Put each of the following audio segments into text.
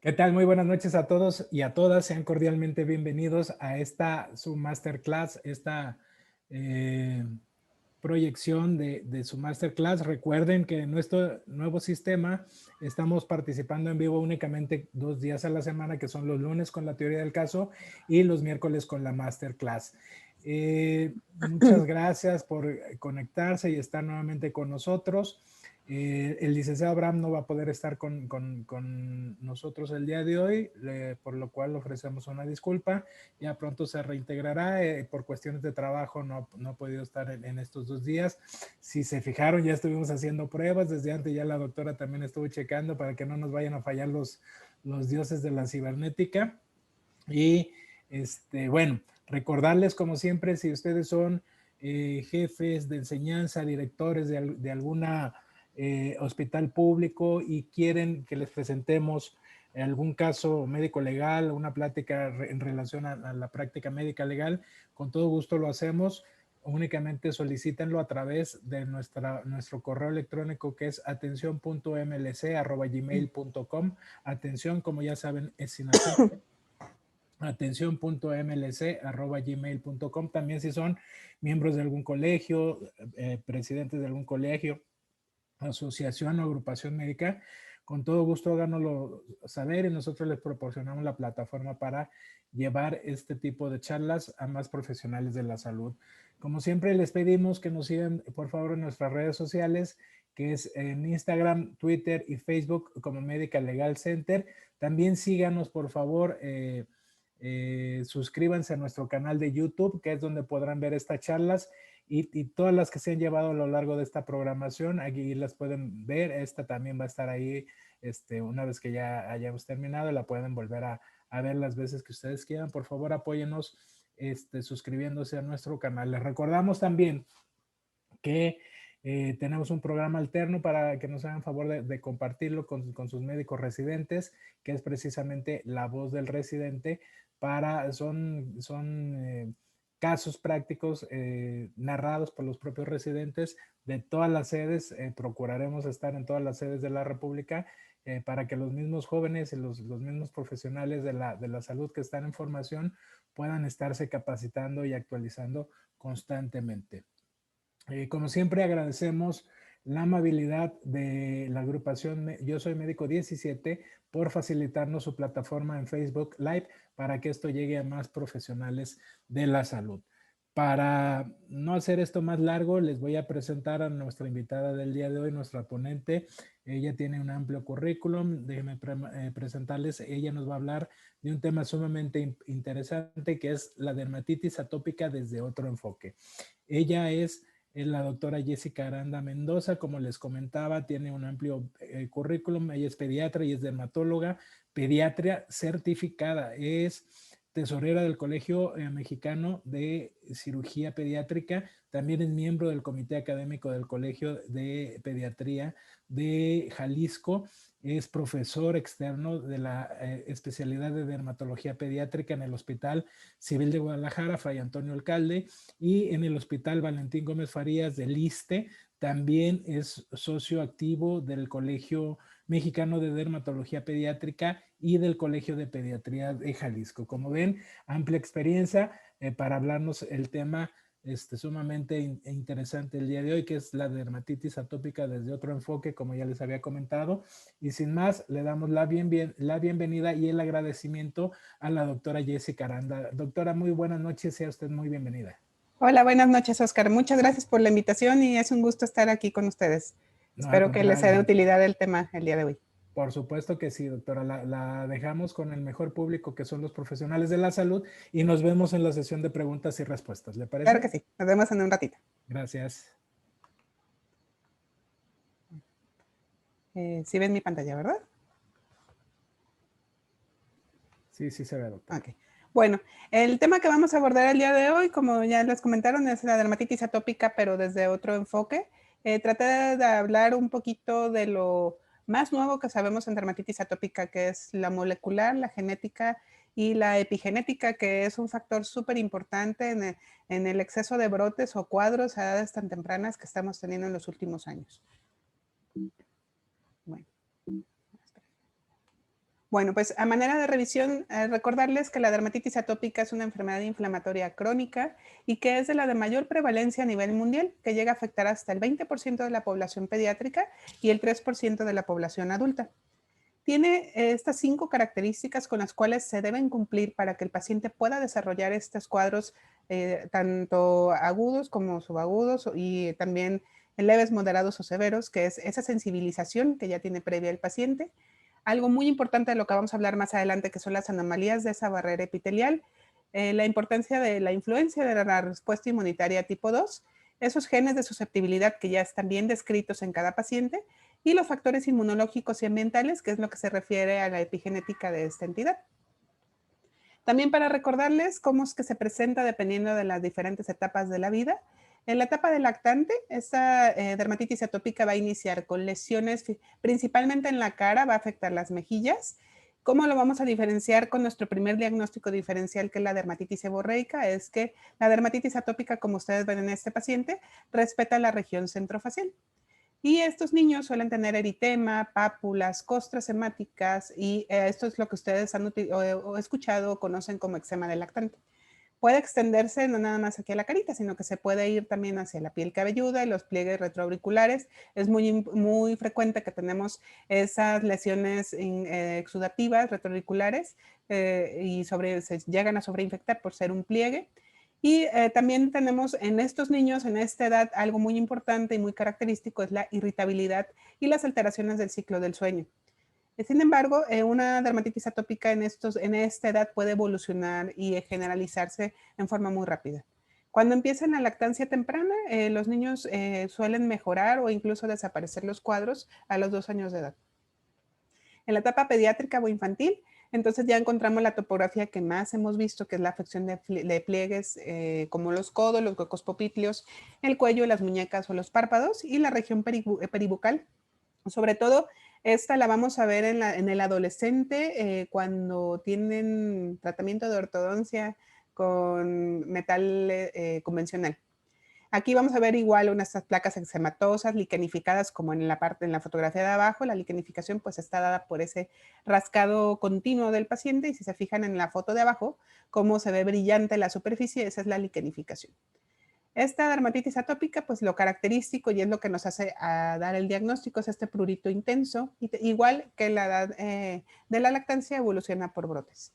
¿Qué tal? Muy buenas noches a todos y a todas. Sean cordialmente bienvenidos a esta su masterclass, esta eh, proyección de su masterclass. Recuerden que en nuestro nuevo sistema estamos participando en vivo únicamente 2 días a la semana, que son los lunes con la teoría del caso y los miércoles con la masterclass. Muchas gracias por conectarse y estar nuevamente con nosotros. El licenciado Abraham no va a poder estar con nosotros el día de hoy, por lo cual ofrecemos una disculpa. Ya pronto se reintegrará. Por cuestiones de trabajo no ha podido estar en estos 2 días. Si se fijaron, ya estuvimos haciendo pruebas. Desde antes ya la doctora también estuvo checando para que no nos vayan a fallar los dioses de la cibernética. Y bueno, recordarles como siempre, si ustedes son jefes de enseñanza, directores de alguna hospital público y quieren que les presentemos algún caso médico legal, una plática en relación a la práctica médica legal, con todo gusto lo hacemos. Únicamente solicítenlo a través de nuestro correo electrónico, que es atención.mlc@gmail.com. Atención, como ya saben, es sin acento. atención.mlc@gmail.com. También si son miembros de algún colegio, presidentes de algún colegio, asociación o agrupación médica, con todo gusto háganoslo saber y nosotros les proporcionamos la plataforma para llevar este tipo de charlas a más profesionales de la salud. Como siempre les pedimos que nos sigan por favor en nuestras redes sociales, que es en Instagram, Twitter y Facebook como Medical Legal Center. También síganos por favor, suscríbanse a nuestro canal de YouTube, que es donde podrán ver estas charlas y todas las que se han llevado a lo largo de esta programación. Aquí las pueden ver. Esta también va a estar ahí una vez que ya hayamos terminado. La pueden volver a ver las veces que ustedes quieran. Por favor, apóyennos suscribiéndose a nuestro canal. Les recordamos también que tenemos un programa alterno para que nos hagan favor de compartirlo con sus médicos residentes, que es precisamente La Voz del Residente. Son casos prácticos narrados por los propios residentes de todas las sedes. Procuraremos estar en todas las sedes de la República para que los mismos jóvenes y los mismos profesionales de la salud que están en formación puedan estarse capacitando y actualizando constantemente. Como siempre agradecemos la amabilidad de la agrupación Yo Soy Médico 17 por facilitarnos su plataforma en Facebook Live para que esto llegue a más profesionales de la salud. Para no hacer esto más largo, les voy a presentar a nuestra invitada del día de hoy, nuestra ponente. Ella tiene un amplio currículum. Déjenme presentarles. Ella nos va a hablar de un tema sumamente interesante, que es la dermatitis atópica desde otro enfoque. Ella es la doctora Jessica Aranda Mendoza. Como les comentaba, tiene un amplio currículum. Ella es pediatra y es dermatóloga, pediatria certificada. Es tesorera del Colegio Mexicano de Cirugía Pediátrica. También es miembro del Comité Académico del Colegio de Pediatría de Jalisco. Es profesor externo de la especialidad de dermatología pediátrica en el Hospital Civil de Guadalajara, Fray Antonio Alcalde, y en el Hospital Valentín Gómez Farías del ISSSTE. También es socio activo del Colegio Mexicano de Dermatología Pediátrica y del Colegio de Pediatría de Jalisco. Como ven, amplia experiencia para hablarnos el tema sumamente interesante el día de hoy, que es la dermatitis atópica desde otro enfoque, como ya les había comentado. Y sin más, le damos la bienvenida y el agradecimiento a la doctora Jessica Aranda. Doctora, muy buenas noches, sea usted muy bienvenida. Hola, buenas noches, Oscar. Muchas gracias por la invitación y es un gusto estar aquí con ustedes. No, al Espero que les sea de contrario. utilidad el tema el día de hoy. Por supuesto que sí, doctora. La dejamos con el mejor público, que son los profesionales de la salud, y nos vemos en la sesión de preguntas y respuestas. ¿Le Claro parece? que sí. Nos vemos en un ratito. Gracias. Sí ven mi pantalla, ¿verdad? Sí, sí se ve, doctora. Ok. Bueno, el tema que vamos a abordar el día de hoy, como ya les comentaron, es la dermatitis atópica, pero desde otro enfoque. Traté de hablar un poquito de lo más nuevo que sabemos en dermatitis atópica, que es la molecular, la genética y la epigenética, que es un factor súper importante en el exceso de brotes o cuadros a edades tan tempranas que estamos teniendo en los últimos años. Bueno. Bueno, pues a manera de revisión, recordarles que la dermatitis atópica es una enfermedad inflamatoria crónica y que es de la de mayor prevalencia a nivel mundial, que llega a afectar hasta el 20% de la población pediátrica y el 3% de la población adulta. Tiene estas 5 características con las cuales se deben cumplir para que el paciente pueda desarrollar estos cuadros tanto agudos como subagudos y también leves, moderados o severos, que es esa sensibilización que ya tiene previa el paciente. Algo muy importante de lo que vamos a hablar más adelante, que son las anomalías de esa barrera epitelial, la importancia de la influencia de la respuesta inmunitaria tipo 2, esos genes de susceptibilidad que ya están bien descritos en cada paciente, y los factores inmunológicos y ambientales, que es lo que se refiere a la epigenética de esta entidad. También para recordarles cómo es que se presenta dependiendo de las diferentes etapas de la vida. En la etapa de lactante, esta dermatitis atópica va a iniciar con lesiones principalmente en la cara, va a afectar las mejillas. ¿Cómo lo vamos a diferenciar con nuestro primer diagnóstico diferencial, que es la dermatitis seborreica? Es que la dermatitis atópica, como ustedes ven en este paciente, respeta la región centrofacial. Y estos niños suelen tener eritema, pápulas, costras hemáticas y esto es lo que ustedes han escuchado o conocen como eczema de lactante. Puede extenderse no nada más aquí a la carita, sino que se puede ir también hacia la piel cabelluda y los pliegues retroauriculares. Es muy frecuente que tenemos esas lesiones exudativas retroauriculares y se llegan a sobreinfectar por ser un pliegue. Y también tenemos en estos niños, en esta edad, algo muy importante y muy característico es la irritabilidad y las alteraciones del ciclo del sueño. Sin embargo, una dermatitis atópica en esta edad puede evolucionar y generalizarse en forma muy rápida. Cuando empiezan la lactancia temprana, los niños suelen mejorar o incluso desaparecer los cuadros a los 2 años de edad. En la etapa pediátrica o infantil, entonces ya encontramos la topografía que más hemos visto, que es la afección de pliegues como los codos, los huecos popliteos, el cuello, las muñecas o los párpados y la región peribucal. Sobre todo, esta la vamos a ver en el adolescente cuando tienen tratamiento de ortodoncia con metal convencional. Aquí vamos a ver igual unas placas eczematosas, liquenificadas como en la fotografía de abajo. La liquenificación pues está dada por ese rascado continuo del paciente y si se fijan en la foto de abajo, cómo se ve brillante la superficie, esa es la liquenificación. Esta dermatitis atópica, pues lo característico y es lo que nos hace dar el diagnóstico es este prurito intenso, igual que la edad de la lactancia evoluciona por brotes.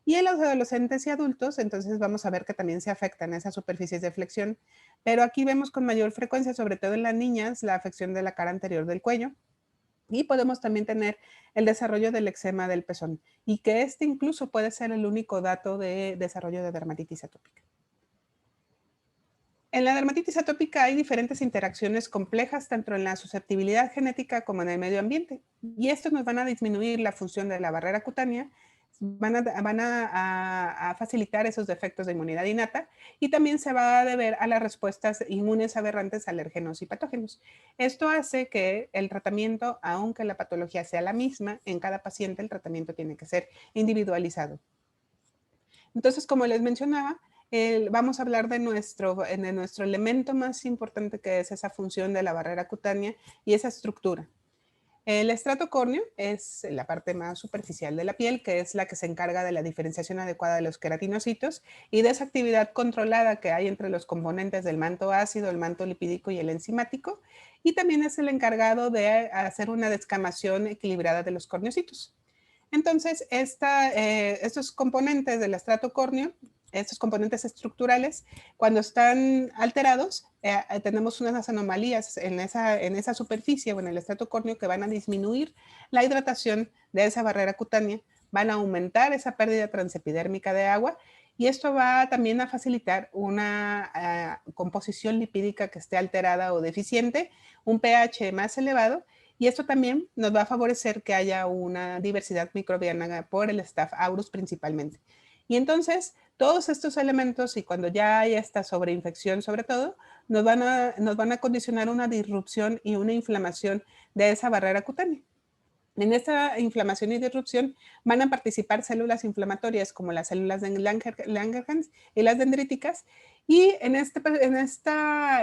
Y en los adolescentes y adultos, entonces vamos a ver que también se afectan esas superficies de flexión, pero aquí vemos con mayor frecuencia, sobre todo en las niñas, la afección de la cara anterior del cuello. Y podemos también tener el desarrollo del eczema del pezón y que este incluso puede ser el único dato de desarrollo de dermatitis atópica. En la dermatitis atópica hay diferentes interacciones complejas tanto en la susceptibilidad genética como en el medio ambiente y estos nos van a disminuir la función de la barrera cutánea, van a facilitar esos defectos de inmunidad innata y también se va a deber a las respuestas inmunes aberrantes a alérgenos y patógenos. Esto hace que el tratamiento, aunque la patología sea la misma, en cada paciente el tratamiento tiene que ser individualizado. Entonces, como les mencionaba, vamos a hablar de nuestro elemento más importante, que es esa función de la barrera cutánea y esa estructura. El estrato córneo es la parte más superficial de la piel, que es la que se encarga de la diferenciación adecuada de los queratinocitos y de esa actividad controlada que hay entre los componentes del manto ácido, el manto lipídico y el enzimático, y también es el encargado de hacer una descamación equilibrada de los corneocitos. Entonces, estos componentes del estrato córneo, estos componentes estructurales, cuando están alterados, tenemos unas anomalías en esa superficie o en el estrato córneo que van a disminuir la hidratación de esa barrera cutánea, van a aumentar esa pérdida transepidérmica de agua y esto va también a facilitar una composición lipídica que esté alterada o deficiente, un pH más elevado y esto también nos va a favorecer que haya una diversidad microbiana por el Staph aureus principalmente. Y entonces, todos estos elementos, y cuando ya hay esta sobreinfección sobre todo, nos van a condicionar una disrupción y una inflamación de esa barrera cutánea. En esta inflamación y disrupción van a participar células inflamatorias como las células de Langerhans y las dendríticas. Y en esta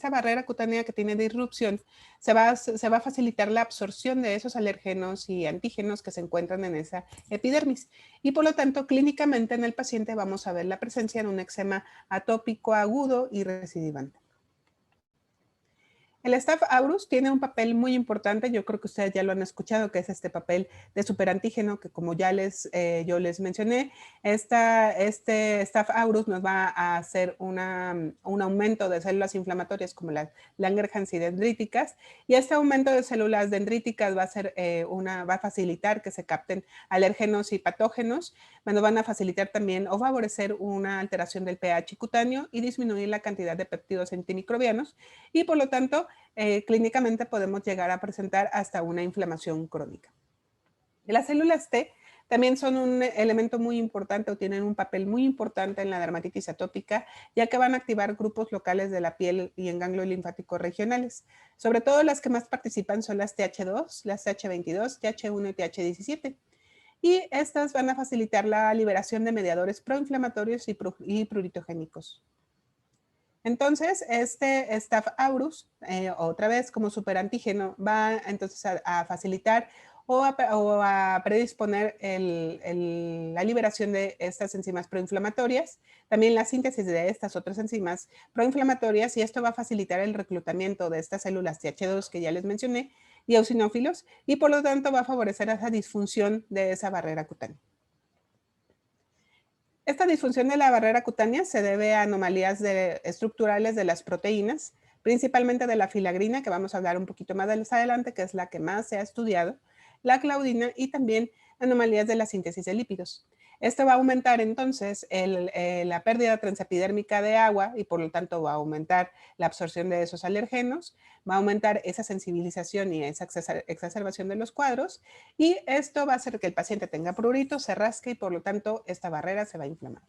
barrera cutánea que tiene disrupción, se va a facilitar la absorción de esos alergenos y antígenos que se encuentran en esa epidermis. Y por lo tanto, clínicamente en el paciente vamos a ver la presencia de un eczema atópico agudo y recidivante. El Staph aureus tiene un papel muy importante, yo creo que ustedes ya lo han escuchado, que es este papel de superantígeno que como ya yo les mencioné, este Staph aureus nos va a hacer un aumento de células inflamatorias como las Langerhans y dendríticas, y este aumento de células dendríticas va a facilitar que se capten alérgenos y patógenos, van a facilitar también o favorecer una alteración del pH cutáneo y disminuir la cantidad de péptidos antimicrobianos, y por lo tanto, clínicamente podemos llegar a presentar hasta una inflamación crónica. Las células T también son un elemento muy importante o tienen un papel muy importante en la dermatitis atópica, ya que van a activar grupos locales de la piel y en ganglios linfáticos regionales. Sobre todo las que más participan son las TH2, las TH22, TH1 y TH17. Y estas van a facilitar la liberación de mediadores proinflamatorios y pruritogénicos. Entonces, este Staph aureus, otra vez como superantígeno, va entonces a facilitar o a predisponer la liberación de estas enzimas proinflamatorias, también la síntesis de estas otras enzimas proinflamatorias, y esto va a facilitar el reclutamiento de estas células TH2 que ya les mencioné y eosinófilos, y por lo tanto va a favorecer esa disfunción de esa barrera cutánea. Esta disfunción de la barrera cutánea se debe a anomalías estructurales de las proteínas, principalmente de la filagrina, que vamos a hablar un poquito más adelante, que es la que más se ha estudiado, la claudina y también anomalías de la síntesis de lípidos. Esto va a aumentar entonces la pérdida transepidérmica de agua y por lo tanto va a aumentar la absorción de esos alergenos, va a aumentar esa sensibilización y esa exacerbación de los cuadros, y esto va a hacer que el paciente tenga prurito, se rasque y por lo tanto esta barrera se va a inflamar.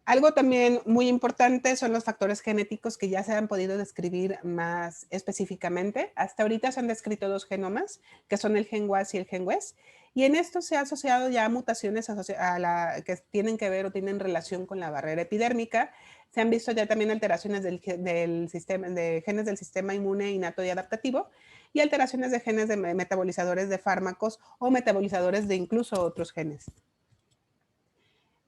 Algo también muy importante son los factores genéticos que ya se han podido describir más específicamente. Hasta ahorita se han descrito 2 genomas, que son el gen WAS y el gen WES, y en esto se ha asociado ya mutaciones que tienen que ver o tienen relación con la barrera epidérmica. Se han visto ya también alteraciones de genes del sistema inmune innato y adaptativo, y alteraciones de genes de metabolizadores de fármacos o metabolizadores de incluso otros genes.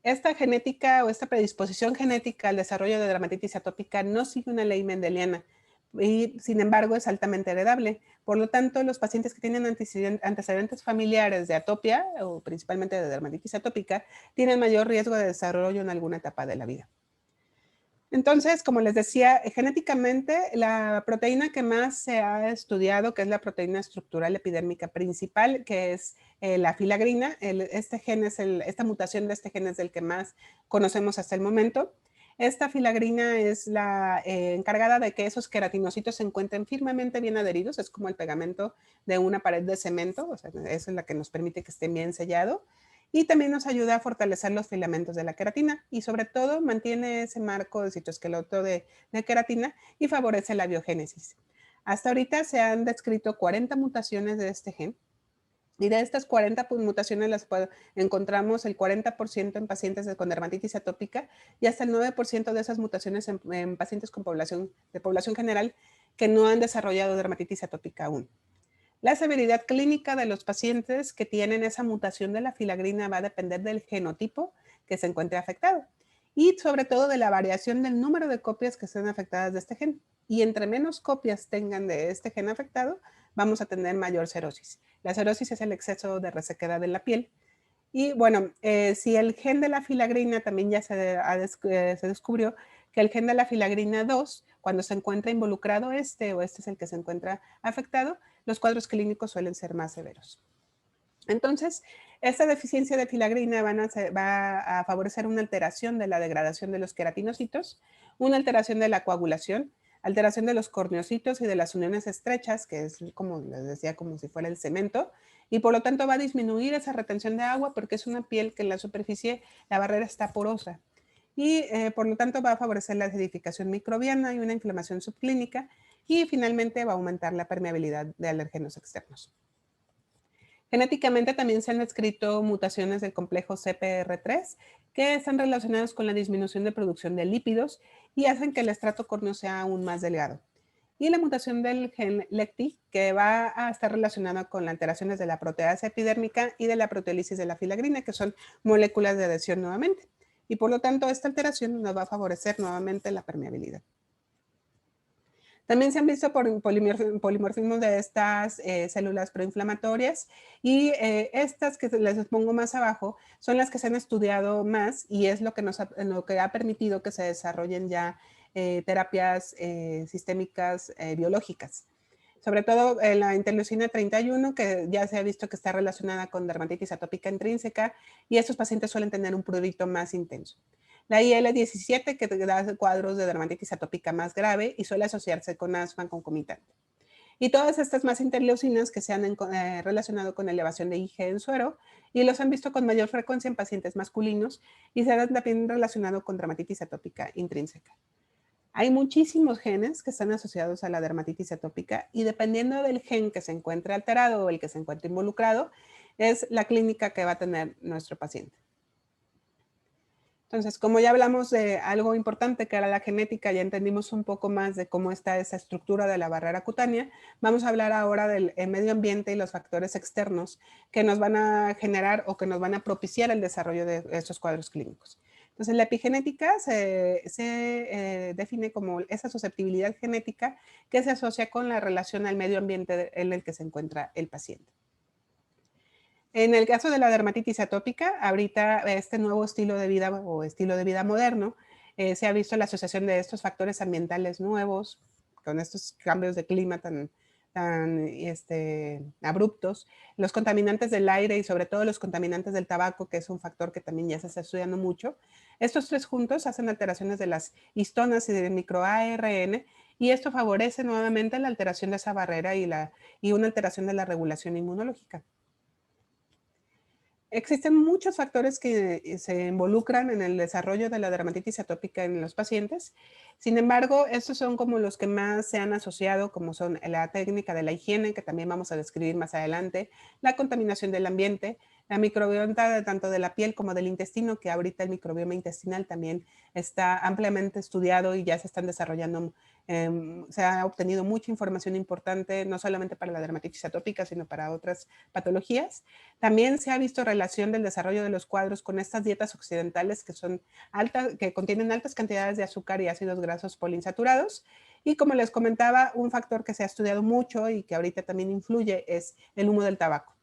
Esta genética o esta predisposición genética al desarrollo de dermatitis atópica no sigue una ley mendeliana y, sin embargo, es altamente heredable. Por lo tanto, los pacientes que tienen antecedentes familiares de atopia o principalmente de dermatitis atópica tienen mayor riesgo de desarrollo en alguna etapa de la vida. Entonces, como les decía, genéticamente la proteína que más se ha estudiado, que es la proteína estructural epidérmica principal, que es la filagrina, esta mutación de este gen es el que más conocemos hasta el momento. Esta filagrina es la encargada de que esos queratinocitos se encuentren firmemente bien adheridos, es como el pegamento de una pared de cemento, o sea, esa es la que nos permite que estén bien sellado. Y también nos ayuda a fortalecer los filamentos de la queratina y sobre todo mantiene ese marco de citoesqueleto de queratina y favorece la biogénesis. Hasta ahorita se han descrito 40 mutaciones de este gen y de estas 40 mutaciones encontramos el 40% en pacientes con dermatitis atópica y hasta el 9% de esas mutaciones en pacientes de población general que no han desarrollado dermatitis atópica aún. La severidad clínica de los pacientes que tienen esa mutación de la filagrina va a depender del genotipo que se encuentre afectado y sobre todo de la variación del número de copias que estén afectadas de este gen. Y entre menos copias tengan de este gen afectado, vamos a tener mayor cerosis. La cerosis es el exceso de resequedad de la piel. Y bueno, si el gen de la filagrina también ya se descubrió que el gen de la filagrina 2, cuando se encuentra involucrado este es el que se encuentra afectado, los cuadros clínicos suelen ser más severos. Entonces, esta deficiencia de filagrina va a favorecer una alteración de la degradación de los queratinocitos, una alteración de la coagulación, alteración de los corneocitos y de las uniones estrechas, que es como les decía, como si fuera el cemento, y por lo tanto va a disminuir esa retención de agua porque es una piel que en la superficie la barrera está porosa. Y por lo tanto va a favorecer la acidificación microbiana y una inflamación subclínica y finalmente va a aumentar la permeabilidad de alérgenos externos. Genéticamente también se han descrito mutaciones del complejo CPR3 que están relacionadas con la disminución de producción de lípidos y hacen que el estrato córneo sea aún más delgado. Y la mutación del gen LECTI, que va a estar relacionada con las alteraciones de la proteasa epidérmica y de la proteólisis de la filagrina, que son moléculas de adhesión nuevamente. Y por lo tanto, esta alteración nos va a favorecer nuevamente la permeabilidad. También se han visto polimorfismos de estas células proinflamatorias y estas que les pongo más abajo son las que se han estudiado más y es lo que ha permitido que se desarrollen ya terapias sistémicas biológicas. Sobre todo la interleucina 31, que ya se ha visto que está relacionada con dermatitis atópica intrínseca y estos pacientes suelen tener un prurito más intenso. La IL-17, que da cuadros de dermatitis atópica más grave y suele asociarse con asma concomitante. Y todas estas más interleucinas que se han relacionado con elevación de Ig en suero y los han visto con mayor frecuencia en pacientes masculinos y se han también relacionado con dermatitis atópica intrínseca. Hay muchísimos genes que están asociados a la dermatitis atópica y dependiendo del gen que se encuentre alterado o el que se encuentre involucrado, es la clínica que va a tener nuestro paciente. Entonces, como ya hablamos de algo importante que era la genética, ya entendimos un poco más de cómo está esa estructura de la barrera cutánea, vamos a hablar ahora del medio ambiente y los factores externos que nos van a generar o que nos van a propiciar el desarrollo de estos cuadros clínicos. Entonces, la epigenética se define como esa susceptibilidad genética que se asocia con la relación al medio ambiente en el que se encuentra el paciente. En el caso de la dermatitis atópica, ahorita este nuevo estilo de vida o estilo de vida moderno, se ha visto la asociación de estos factores ambientales nuevos, con estos cambios de clima tan abruptos, los contaminantes del aire y sobre todo los contaminantes del tabaco, que es un factor que también ya se está estudiando mucho. Estos tres juntos hacen alteraciones de las histonas y del microARN y esto favorece nuevamente la alteración de esa barrera y una alteración de la regulación inmunológica. Existen muchos factores que se involucran en el desarrollo de la dermatitis atópica en los pacientes. Sin embargo, estos son como los que más se han asociado, como son la técnica de la higiene, que también vamos a describir más adelante, la contaminación del ambiente, la microbiota tanto de la piel como del intestino, que ahorita el microbioma intestinal también está ampliamente estudiado y ya se están desarrollando. Se ha obtenido mucha información importante, no solamente para la dermatitis atópica, sino para otras patologías. También se ha visto relación del desarrollo de los cuadros con estas dietas occidentales que contienen altas cantidades de azúcar y ácidos grasos poliinsaturados. Y como les comentaba, un factor que se ha estudiado mucho y que ahorita también influye es el humo del tabaco.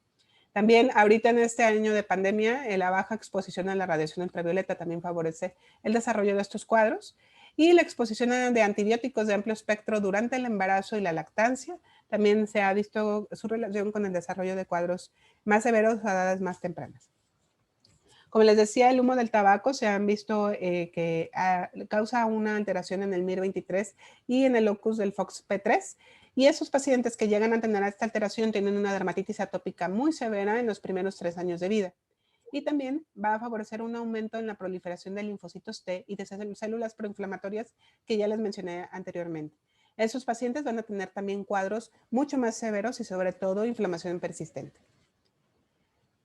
También ahorita en este año de pandemia, la baja exposición a la radiación ultravioleta también favorece el desarrollo de estos cuadros. Y la exposición de antibióticos de amplio espectro durante el embarazo y la lactancia también se ha visto su relación con el desarrollo de cuadros más severos a edades más tempranas. Como les decía, el humo del tabaco se han visto que causa una alteración en el MIR23 y en el locus del FOXP3. Y esos pacientes que llegan a tener esta alteración tienen una dermatitis atópica muy severa en los primeros 3 años de vida. Y también va a favorecer un aumento en la proliferación de linfocitos T y de células proinflamatorias que ya les mencioné anteriormente. Esos pacientes van a tener también cuadros mucho más severos y sobre todo inflamación persistente.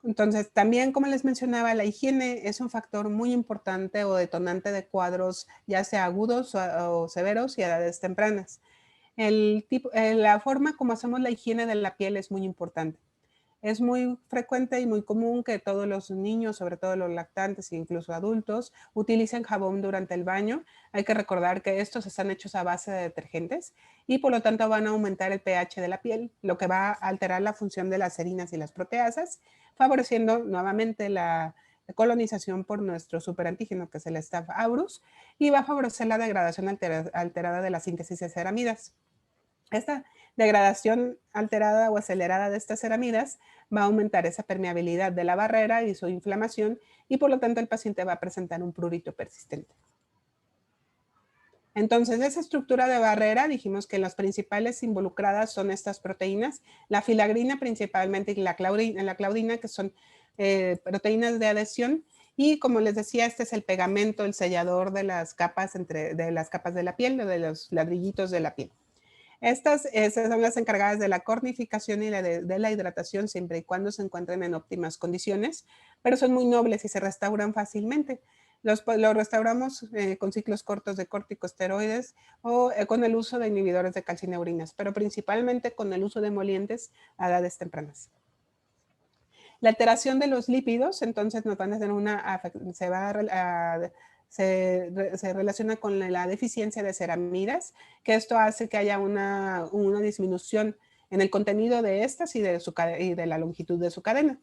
Entonces, también, como les mencionaba, la higiene es un factor muy importante o detonante de cuadros, ya sea agudos o severos y a edades tempranas. La forma como hacemos la higiene de la piel es muy importante. Es muy frecuente y muy común que todos los niños, sobre todo los lactantes e incluso adultos, utilicen jabón durante el baño. Hay que recordar que estos están hechos a base de detergentes y por lo tanto van a aumentar el pH de la piel, lo que va a alterar la función de las serinas y las proteasas, favoreciendo nuevamente la colonización por nuestro superantígeno, que es el Staph aureus, y va a favorecer la degradación alterada de la síntesis de ceramidas. Esta degradación alterada o acelerada de estas ceramidas va a aumentar esa permeabilidad de la barrera y su inflamación y por lo tanto el paciente va a presentar un prurito persistente. Entonces, esa estructura de barrera, dijimos que las principales involucradas son estas proteínas, la filagrina principalmente y la claudina, que son proteínas de adhesión. Y como les decía, este es el pegamento, el sellador de las capas de la piel o de los ladrillitos de la piel. Estas son las encargadas de la cornificación y de la hidratación siempre y cuando se encuentren en óptimas condiciones, pero son muy nobles y se restauran fácilmente. Los restauramos con ciclos cortos de corticosteroides o con el uso de inhibidores de calcineurinas, pero principalmente con el uso de emolientes a edades tempranas. La alteración de los lípidos, entonces nos van a hacer se relaciona con la deficiencia de ceramidas, que esto hace que haya una disminución en el contenido de estas y de la longitud de su cadena.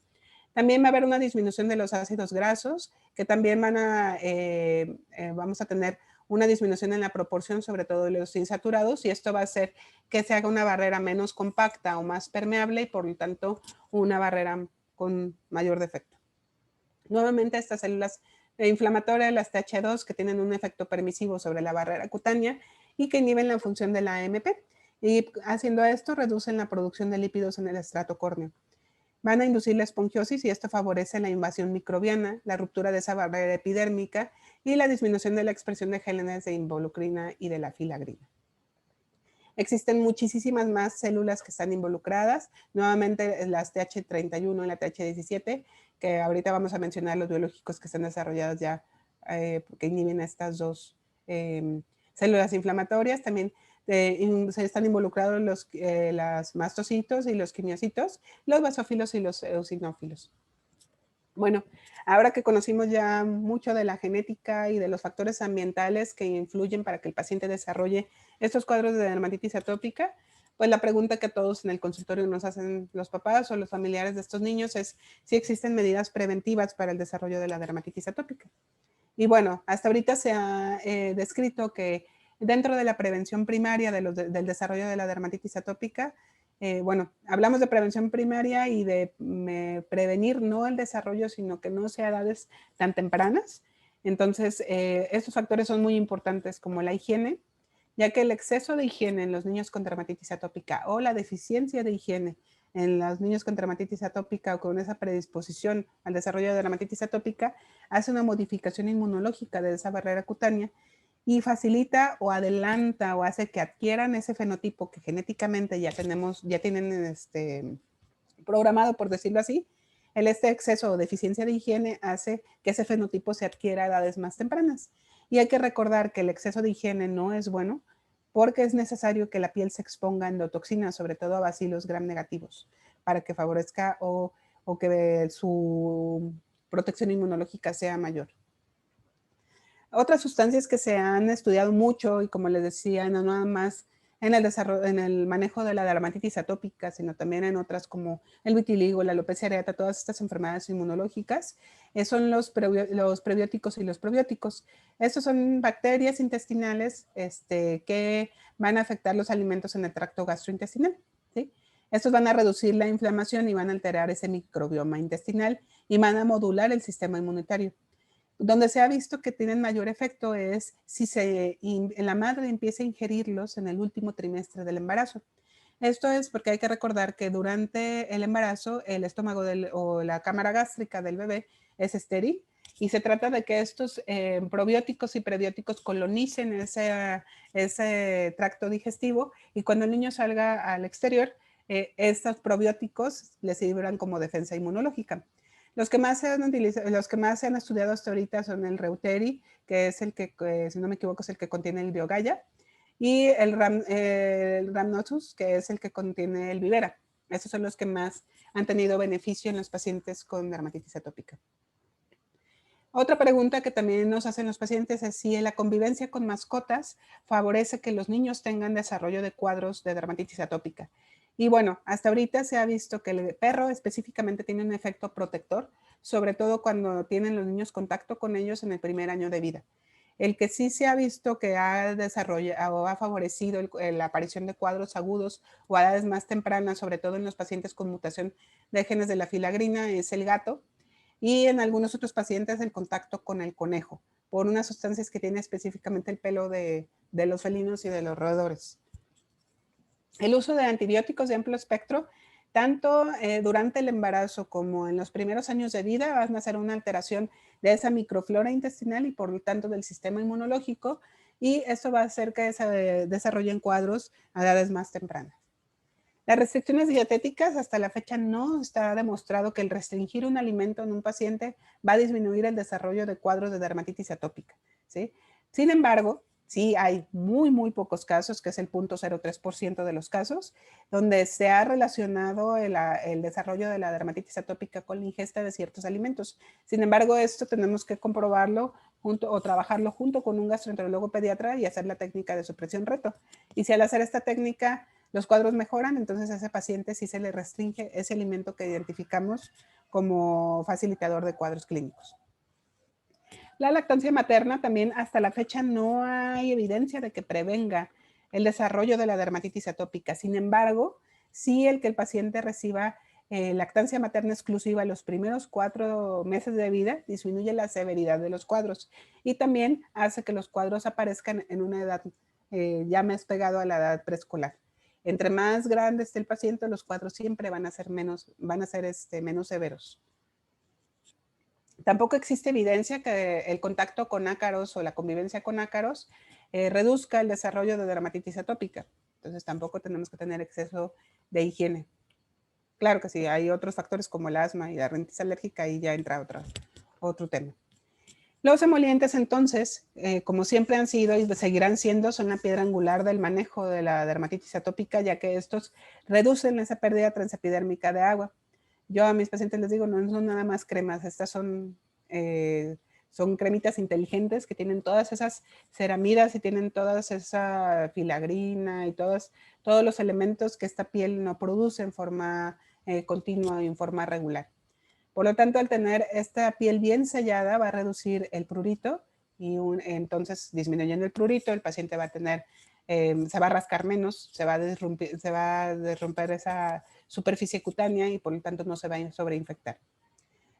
También va a haber una disminución de los ácidos grasos, que también vamos a tener una disminución en la proporción, sobre todo de los insaturados, y esto va a hacer que se haga una barrera menos compacta o más permeable y por lo tanto una barrera con mayor defecto. Nuevamente, estas células inflamatorias, las TH2, que tienen un efecto permisivo sobre la barrera cutánea y que inhiben la función de la AMP. Y haciendo esto, reducen la producción de lípidos en el estrato córneo. Van a inducir la esponjosis y esto favorece la invasión microbiana, la ruptura de esa barrera epidérmica y la disminución de la expresión de genes de involucrina y de la filagrina. Existen muchísimas más células que están involucradas, nuevamente las TH31 y la TH17, que ahorita vamos a mencionar los biológicos que están desarrollados ya, que inhiben estas dos células inflamatorias. También se están involucrados los mastocitos y los quimiocitos, los basófilos y los eosinófilos. Bueno, ahora que conocimos ya mucho de la genética y de los factores ambientales que influyen para que el paciente desarrolle estos cuadros de dermatitis atópica, pues la pregunta que todos en el consultorio nos hacen los papás o los familiares de estos niños es si existen medidas preventivas para el desarrollo de la dermatitis atópica. Y bueno, hasta ahorita se ha descrito que dentro de la prevención primaria del desarrollo de la dermatitis atópica, bueno, hablamos de prevención primaria y de prevenir no el desarrollo, sino que no sea a edades tan tempranas. Entonces, estos factores son muy importantes como la higiene, ya que el exceso de higiene en los niños con dermatitis atópica o la deficiencia de higiene en los niños con dermatitis atópica o con esa predisposición al desarrollo de dermatitis atópica hace una modificación inmunológica de esa barrera cutánea y facilita o adelanta o hace que adquieran ese fenotipo que genéticamente ya tienen programado, por decirlo así. Este exceso o deficiencia de higiene hace que ese fenotipo se adquiera a edades más tempranas. Y hay que recordar que el exceso de higiene no es bueno porque es necesario que la piel se exponga a endotoxinas, sobre todo a bacilos gram negativos, para que favorezca o que su protección inmunológica sea mayor. Otras sustancias que se han estudiado mucho y como les decía, no nada más en el manejo de la dermatitis atópica, sino también en otras como el vitiligo, la alopecia areata, todas estas enfermedades inmunológicas, son los prebióticos y los probióticos. Estos son bacterias intestinales que van a afectar los alimentos en el tracto gastrointestinal, ¿sí? Estos van a reducir la inflamación y van a alterar ese microbioma intestinal y van a modular el sistema inmunitario. Donde se ha visto que tienen mayor efecto es si la madre empieza a ingerirlos en el último trimestre del embarazo. Esto es porque hay que recordar que durante el embarazo el estómago o la cámara gástrica del bebé es estéril y se trata de que estos probióticos y prebióticos colonicen ese tracto digestivo y cuando el niño salga al exterior, estos probióticos le sirvan como defensa inmunológica. Los que más se han estudiado hasta ahorita son el Reuteri, que es el que, si no me equivoco, es el que contiene el Biogaya, y el Rhamnosus, que es el que contiene el Vivera. Estos son los que más han tenido beneficio en los pacientes con dermatitis atópica. Otra pregunta que también nos hacen los pacientes es si la convivencia con mascotas favorece que los niños tengan desarrollo de cuadros de dermatitis atópica. Y bueno, hasta ahorita se ha visto que el perro específicamente tiene un efecto protector, sobre todo cuando tienen los niños contacto con ellos en el primer año de vida. El que sí se ha visto que ha desarrollado o ha favorecido la aparición de cuadros agudos o a edades más tempranas, sobre todo en los pacientes con mutación de genes de la filagrina, es el gato. Y en algunos otros pacientes el contacto con el conejo, por unas sustancias que tiene específicamente el pelo de los felinos y de los roedores. El uso de antibióticos de amplio espectro, tanto durante el embarazo como en los primeros años de vida, van a hacer una alteración de esa microflora intestinal y por lo tanto del sistema inmunológico y esto va a hacer que se desarrollen cuadros a edades más tempranas. Las restricciones dietéticas, hasta la fecha no está demostrado que el restringir un alimento en un paciente va a disminuir el desarrollo de cuadros de dermatitis atópica, ¿sí? Sin embargo, sí hay muy pocos casos, que es el 0.03% de los casos, donde se ha relacionado el desarrollo de la dermatitis atópica con la ingesta de ciertos alimentos. Sin embargo, esto tenemos que comprobarlo o trabajarlo junto con un gastroenterólogo pediatra y hacer la técnica de supresión reto. Y si al hacer esta técnica los cuadros mejoran, entonces a ese paciente sí se le restringe ese alimento que identificamos como facilitador de cuadros clínicos. La lactancia materna también hasta la fecha no hay evidencia de que prevenga el desarrollo de la dermatitis atópica. Sin embargo, sí el que el paciente reciba lactancia materna exclusiva los primeros 4 meses de vida disminuye la severidad de los cuadros y también hace que los cuadros aparezcan en una edad ya más pegado a la edad preescolar. Entre más grande esté el paciente, los cuadros siempre van a ser menos severos. Tampoco existe evidencia que el contacto con ácaros o la convivencia con ácaros reduzca el desarrollo de dermatitis atópica. Entonces tampoco tenemos que tener exceso de higiene. Claro que sí, hay otros factores como el asma y la rinitis alérgica y ya entra otro tema. Los emolientes, entonces, como siempre han sido y seguirán siendo, son la piedra angular del manejo de la dermatitis atópica, ya que estos reducen esa pérdida transepidérmica de agua. Yo a mis pacientes les digo, no son nada más cremas, estas son cremitas inteligentes que tienen todas esas ceramidas y tienen toda esa filagrina y todos los elementos que esta piel no produce en forma continua y en forma regular. Por lo tanto, al tener esta piel bien sellada, va a reducir el prurito y entonces disminuyendo el prurito, el paciente va a tener, se va a rascar menos, se va a desromper esa superficie cutánea y por lo tanto no se va a sobreinfectar.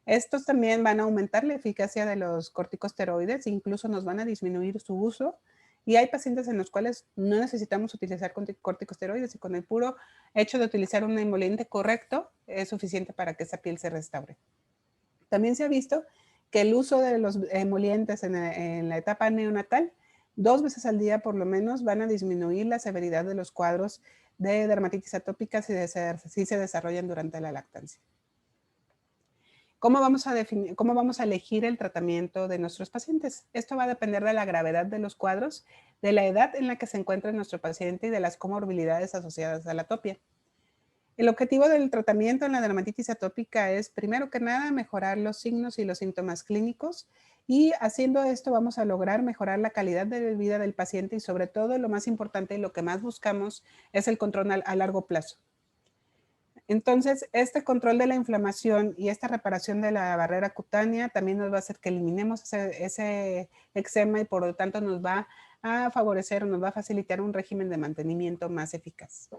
Estos también van a aumentar la eficacia de los corticosteroides, incluso nos van a disminuir su uso. Y hay pacientes en los cuales no necesitamos utilizar corticosteroides y con el puro hecho de utilizar un emoliente correcto es suficiente para que esa piel se restaure. También se ha visto que el uso de los emolientes en la etapa neonatal, 2 veces al día por lo menos, van a disminuir la severidad de los cuadros de dermatitis atópica si se desarrollan durante la lactancia. ¿Cómo vamos a elegir el tratamiento de nuestros pacientes? Esto va a depender de la gravedad de los cuadros, de la edad en la que se encuentra nuestro paciente y de las comorbilidades asociadas a la atopia. El objetivo del tratamiento en la dermatitis atópica es, primero que nada, mejorar los signos y los síntomas clínicos y haciendo esto vamos a lograr mejorar la calidad de vida del paciente y sobre todo, lo más importante y lo que más buscamos es el control a largo plazo. Entonces, este control de la inflamación y esta reparación de la barrera cutánea también nos va a hacer que eliminemos ese eczema y por lo tanto nos va a favorecer o nos va a facilitar un régimen de mantenimiento más eficaz.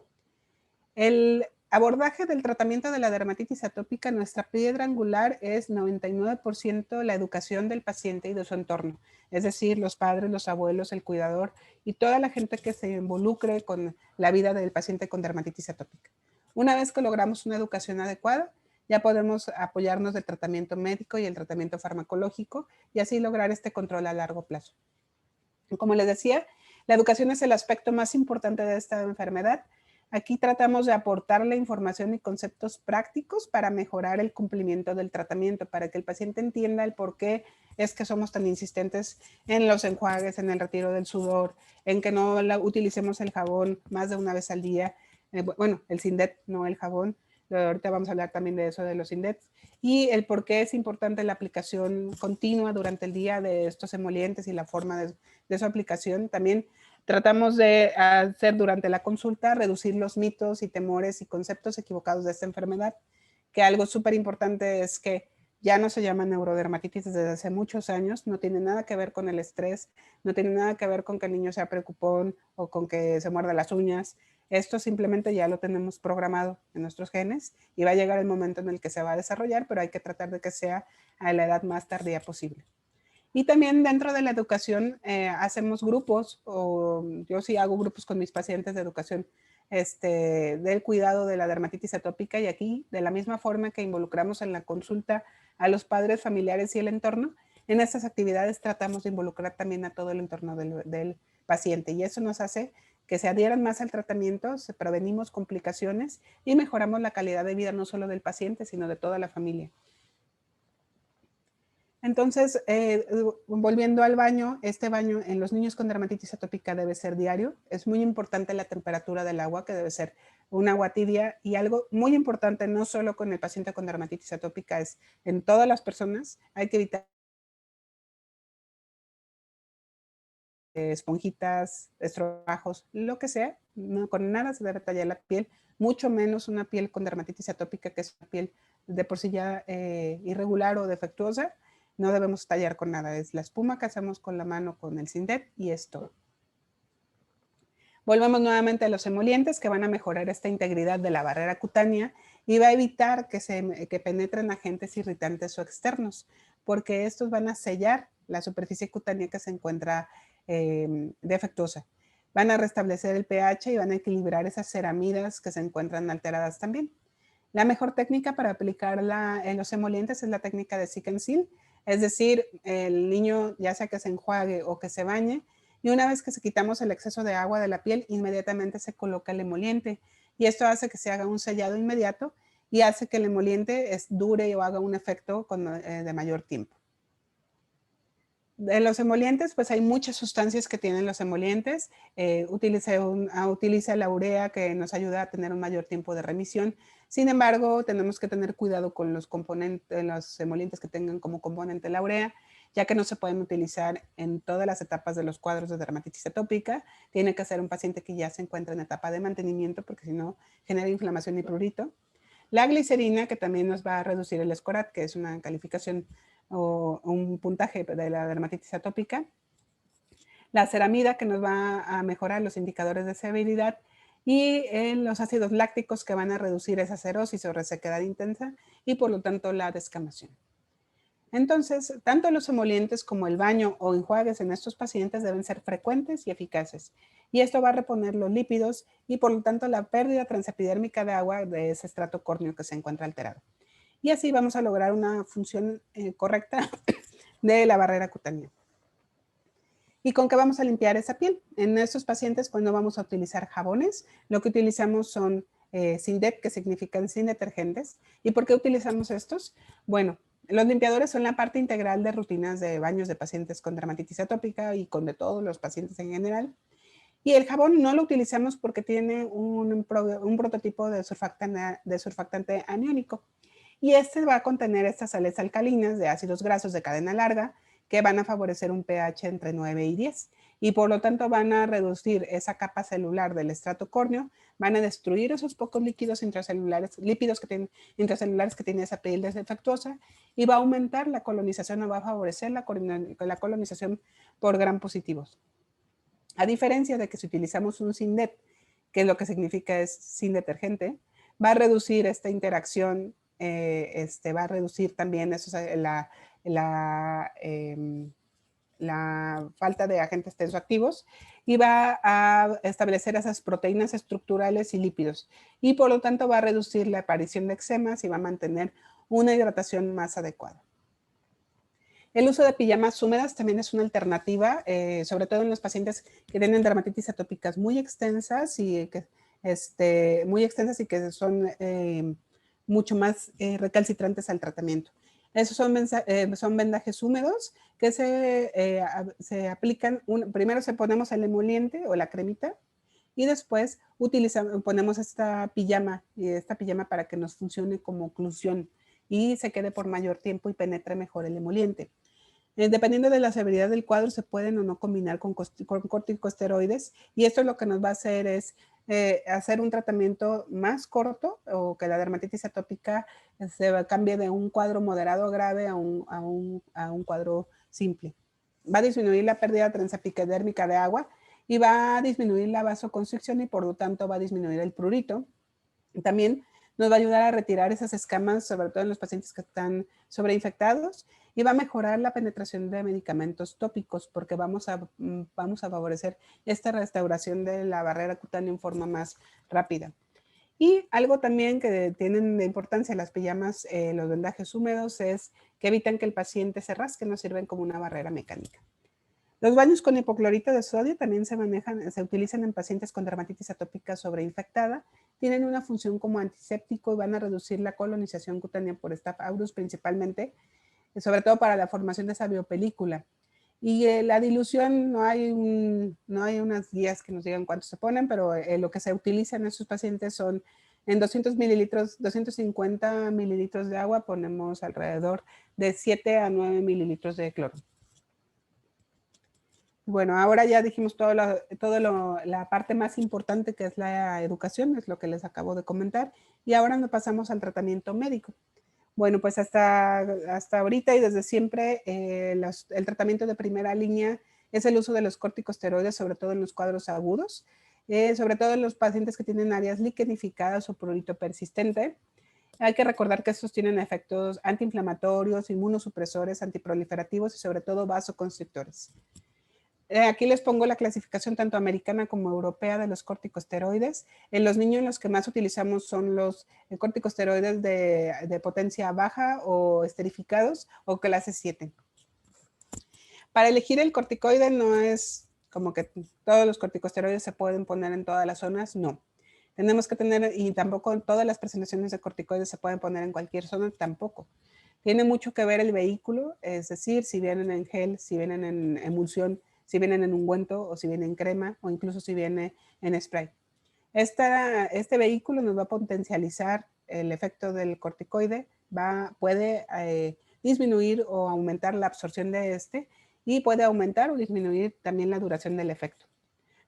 El abordaje del tratamiento de la dermatitis atópica, nuestra piedra angular es 99% la educación del paciente y de su entorno, es decir, los padres, los abuelos, el cuidador y toda la gente que se involucre con la vida del paciente con dermatitis atópica. Una vez que logramos una educación adecuada, ya podemos apoyarnos del tratamiento médico y el tratamiento farmacológico y así lograr este control a largo plazo. Como les decía, la educación es el aspecto más importante de esta enfermedad. Aquí tratamos de aportarle información y conceptos prácticos para mejorar el cumplimiento del tratamiento, para que el paciente entienda el por qué es que somos tan insistentes en los enjuagues, en el retiro del sudor, en que no utilicemos el jabón más de una vez al día. Bueno, el Sindet, no el jabón. Ahorita vamos a hablar también de eso, de los Sindets. Y el por qué es importante la aplicación continua durante el día de estos emolientes y la forma de su aplicación. También tratamos de hacer durante la consulta, reducir los mitos y temores y conceptos equivocados de esta enfermedad, que algo súper importante es que ya no se llama neurodermatitis desde hace muchos años, no tiene nada que ver con el estrés, no tiene nada que ver con que el niño sea preocupón o con que se muerda las uñas. Esto simplemente ya lo tenemos programado en nuestros genes y va a llegar el momento en el que se va a desarrollar, pero hay que tratar de que sea a la edad más tardía posible. Y también dentro de la educación hacemos grupos, o yo sí hago grupos con mis pacientes de educación del cuidado de la dermatitis atópica y aquí, de la misma forma que involucramos en la consulta a los padres, familiares y el entorno, en estas actividades tratamos de involucrar también a todo el entorno del paciente, y eso nos hace que se adhieran más al tratamiento, prevenimos complicaciones y mejoramos la calidad de vida no solo del paciente, sino de toda la familia. Entonces, volviendo al baño, este baño en los niños con dermatitis atópica debe ser diario. Es muy importante la temperatura del agua, que debe ser un agua tibia, y algo muy importante, no solo con el paciente con dermatitis atópica, es en todas las personas, hay que evitar esponjitas, estrobajos, lo que sea, no, con nada se debe tallar la piel, mucho menos una piel con dermatitis atópica, que es una piel de por sí ya irregular o defectuosa. No debemos tallar con nada, es la espuma que hacemos con la mano con el Sindet y es todo. Volvemos nuevamente a los emolientes, que van a mejorar esta integridad de la barrera cutánea y va a evitar que penetren agentes irritantes o externos, porque estos van a sellar la superficie cutánea que se encuentra defectuosa. Van a restablecer el pH y van a equilibrar esas ceramidas que se encuentran alteradas también. La mejor técnica para aplicarla en los emolientes es la técnica de Seek and Seal, es decir, el niño ya sea que se enjuague o que se bañe, y una vez que se quitamos el exceso de agua de la piel, inmediatamente se coloca el emoliente, y esto hace que se haga un sellado inmediato y hace que el emoliente dure o haga un efecto de mayor tiempo. En los emolientes, pues hay muchas sustancias que tienen los emolientes. Utiliza la urea, que nos ayuda a tener un mayor tiempo de remisión. Sin embargo, tenemos que tener cuidado con los componentes, los emolientes que tengan como componente la urea, ya que no se pueden utilizar en todas las etapas de los cuadros de dermatitis atópica. Tiene que ser un paciente que ya se encuentra en etapa de mantenimiento, porque si no genera inflamación y prurito. La glicerina, que también nos va a reducir el SCORAT, que es una calificación o un puntaje de la dermatitis atópica. La ceramida, que nos va a mejorar los indicadores de severidad, y los ácidos lácticos, que van a reducir esa cerosis o resequedad intensa y por lo tanto la descamación. Entonces, tanto los emolientes como el baño o enjuagues en estos pacientes deben ser frecuentes y eficaces. Y esto va a reponer los lípidos y por lo tanto la pérdida transepidérmica de agua de ese estrato córneo que se encuentra alterado. Y así vamos a lograr una función correcta de la barrera cutánea. ¿Y con qué vamos a limpiar esa piel? En estos pacientes, pues no vamos a utilizar jabones. Lo que utilizamos son Sindet, que significan sin detergentes. ¿Y por qué utilizamos estos? Bueno, los limpiadores son la parte integral de rutinas de baños de pacientes con dermatitis atópica y con de todos los pacientes en general. Y el jabón no lo utilizamos porque tiene un prototipo de surfactante aniónico. Y este va a contener estas sales alcalinas de ácidos grasos de cadena larga que van a favorecer un pH entre 9 y 10. Y por lo tanto van a reducir esa capa celular del estrato córneo, van a destruir esos pocos lípidos intracelulares que tiene esa piel defectuosa, y va a aumentar la colonización o va a favorecer la colonización por gram positivos. A diferencia de que si utilizamos un Sindet, que lo que significa es sin detergente, va a reducir esta interacción, va a reducir también la falta de agentes tensoactivos y va a establecer esas proteínas estructurales y lípidos. Y por lo tanto va a reducir la aparición de eczemas y va a mantener una hidratación más adecuada. El uso de pijamas húmedas también es una alternativa, sobre todo en los pacientes que tienen dermatitis atópicas muy extensas y que son mucho más recalcitrantes al tratamiento. Esos son vendajes húmedos que se aplican, primero ponemos el emoliente o la cremita y después ponemos esta pijama para que nos funcione como oclusión y se quede por mayor tiempo y penetre mejor el emoliente. Dependiendo de la severidad del cuadro, se pueden o no combinar con corticosteroides, y esto lo que nos va a hacer es hacer un tratamiento más corto, o que la dermatitis atópica cambie de un cuadro moderado a grave a un cuadro simple. Va a disminuir la pérdida transepidérmica de agua y va a disminuir la vasoconstricción y por lo tanto va a disminuir el prurito. También nos va a ayudar a retirar esas escamas, sobre todo en los pacientes que están sobreinfectados, y va a mejorar la penetración de medicamentos tópicos porque vamos a favorecer esta restauración de la barrera cutánea en forma más rápida. Y algo también que tienen de importancia las pijamas, los vendajes húmedos, es que evitan que el paciente se rasque, nos sirven como una barrera mecánica. Los baños con hipoclorito de sodio también se utilizan en pacientes con dermatitis atópica sobreinfectada. Tienen una función como antiséptico y van a reducir la colonización cutánea por Staph aureus principalmente, sobre todo para la formación de esa biopelícula. Y la dilución, no hay unas guías que nos digan cuánto se ponen, pero lo que se utiliza en estos pacientes son en 200 mililitros, 250 mililitros de agua, ponemos alrededor de 7 a 9 mililitros de cloro. Bueno, ahora ya dijimos la parte más importante, que es la educación, es lo que les acabo de comentar, y ahora nos pasamos al tratamiento médico. Bueno, pues hasta ahorita y desde siempre, el tratamiento de primera línea es el uso de los corticosteroides, sobre todo en los cuadros agudos, sobre todo en los pacientes que tienen áreas liquenificadas o prurito persistente. Hay que recordar que estos tienen efectos antiinflamatorios, inmunosupresores, antiproliferativos y sobre todo vasoconstrictores. Aquí les pongo la clasificación tanto americana como europea de los corticosteroides. En los niños los que más utilizamos son los corticosteroides de potencia baja o esterificados o clase 7. Para elegir el corticoide no es como que todos los corticosteroides se pueden poner en todas las zonas, no. Tenemos que tener, y tampoco todas las presentaciones de corticoides se pueden poner en cualquier zona, tampoco. Tiene mucho que ver el vehículo, es decir, si vienen en gel, si vienen en emulsión, si vienen en ungüento o si viene en crema o incluso si viene en spray. Este vehículo nos va a potencializar el efecto del corticoide, puede disminuir o aumentar la absorción de este y puede aumentar o disminuir también la duración del efecto.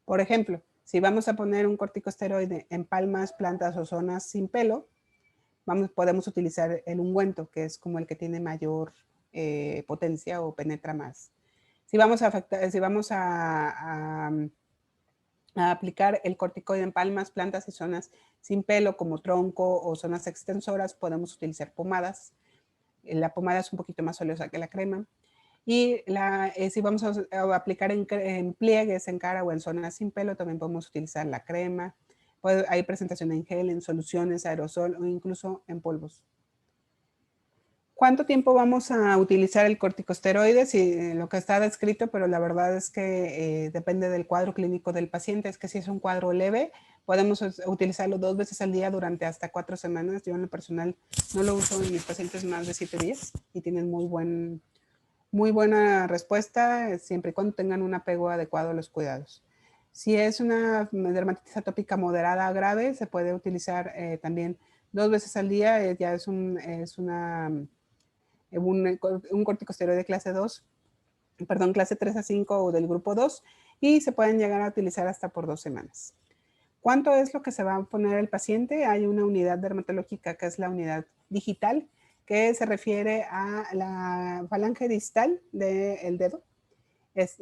Por ejemplo, si vamos a poner un corticosteroide en palmas, plantas o zonas sin pelo, podemos utilizar el ungüento, que es como el que tiene mayor potencia o penetra más. Si vamos a aplicar el corticoide en palmas, plantas y zonas sin pelo, como tronco o zonas extensoras, podemos utilizar pomadas. La pomada es un poquito más oleosa que la crema. Y si vamos a aplicar en pliegues, en cara o en zonas sin pelo, también podemos utilizar la crema. Hay presentación en gel, en soluciones, aerosol o incluso en polvos. ¿Cuánto tiempo vamos a utilizar el corticosteroide? Sí, lo que está descrito, pero la verdad es que depende del cuadro clínico del paciente. Es que si es un cuadro leve, podemos utilizarlo 2 veces al día durante hasta 4 semanas. Yo en lo personal no lo uso en mis pacientes más de 7 días y tienen muy buena respuesta, siempre y cuando tengan un apego adecuado a los cuidados. Si es una dermatitis atópica moderada a grave, se puede utilizar también 2 veces al día. Ya es un corticosteroide clase 2, perdón, clase 3 a 5 o del grupo 2, y se pueden llegar a utilizar hasta por 2 semanas. ¿Cuánto es lo que se va a poner el paciente? Hay una unidad dermatológica que es la unidad digital, que se refiere a la falange distal del dedo.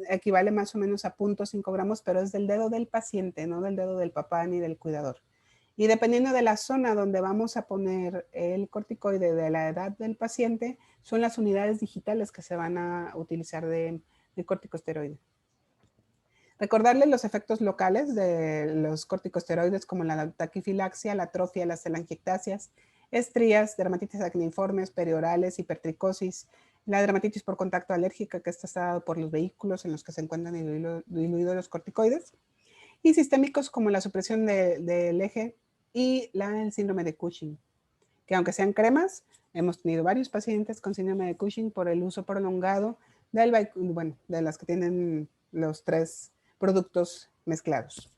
Equivale más o menos a 0.5 gramos, pero es del dedo del paciente, no del dedo del papá ni del cuidador. Y dependiendo de la zona donde vamos a poner el corticoide, de la edad del paciente, son las unidades digitales que se van a utilizar de corticosteroide. Recordarles los efectos locales de los corticosteroides, como la taquifilaxia, la atrofia, las telangiectasias, estrías, dermatitis acneiformes, periorales, hipertricosis, la dermatitis por contacto alérgica, que está dado por los vehículos en los que se encuentran diluidos los corticoides, y sistémicos como la supresión del eje y el síndrome de Cushing, que aunque sean cremas, hemos tenido varios pacientes con síndrome de Cushing por el uso prolongado de las que tienen los 3 productos mezclados.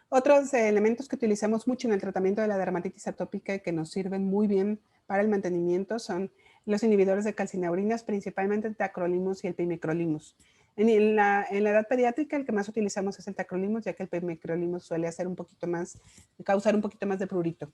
Otros elementos que utilizamos mucho en el tratamiento de la dermatitis atópica y que nos sirven muy bien para el mantenimiento son los inhibidores de calcineurinas, principalmente el tacrolimus y el pimecrolimus. En la edad pediátrica el que más utilizamos es el tacrolimus, ya que el pimecrolimus suele causar un poquito más de prurito.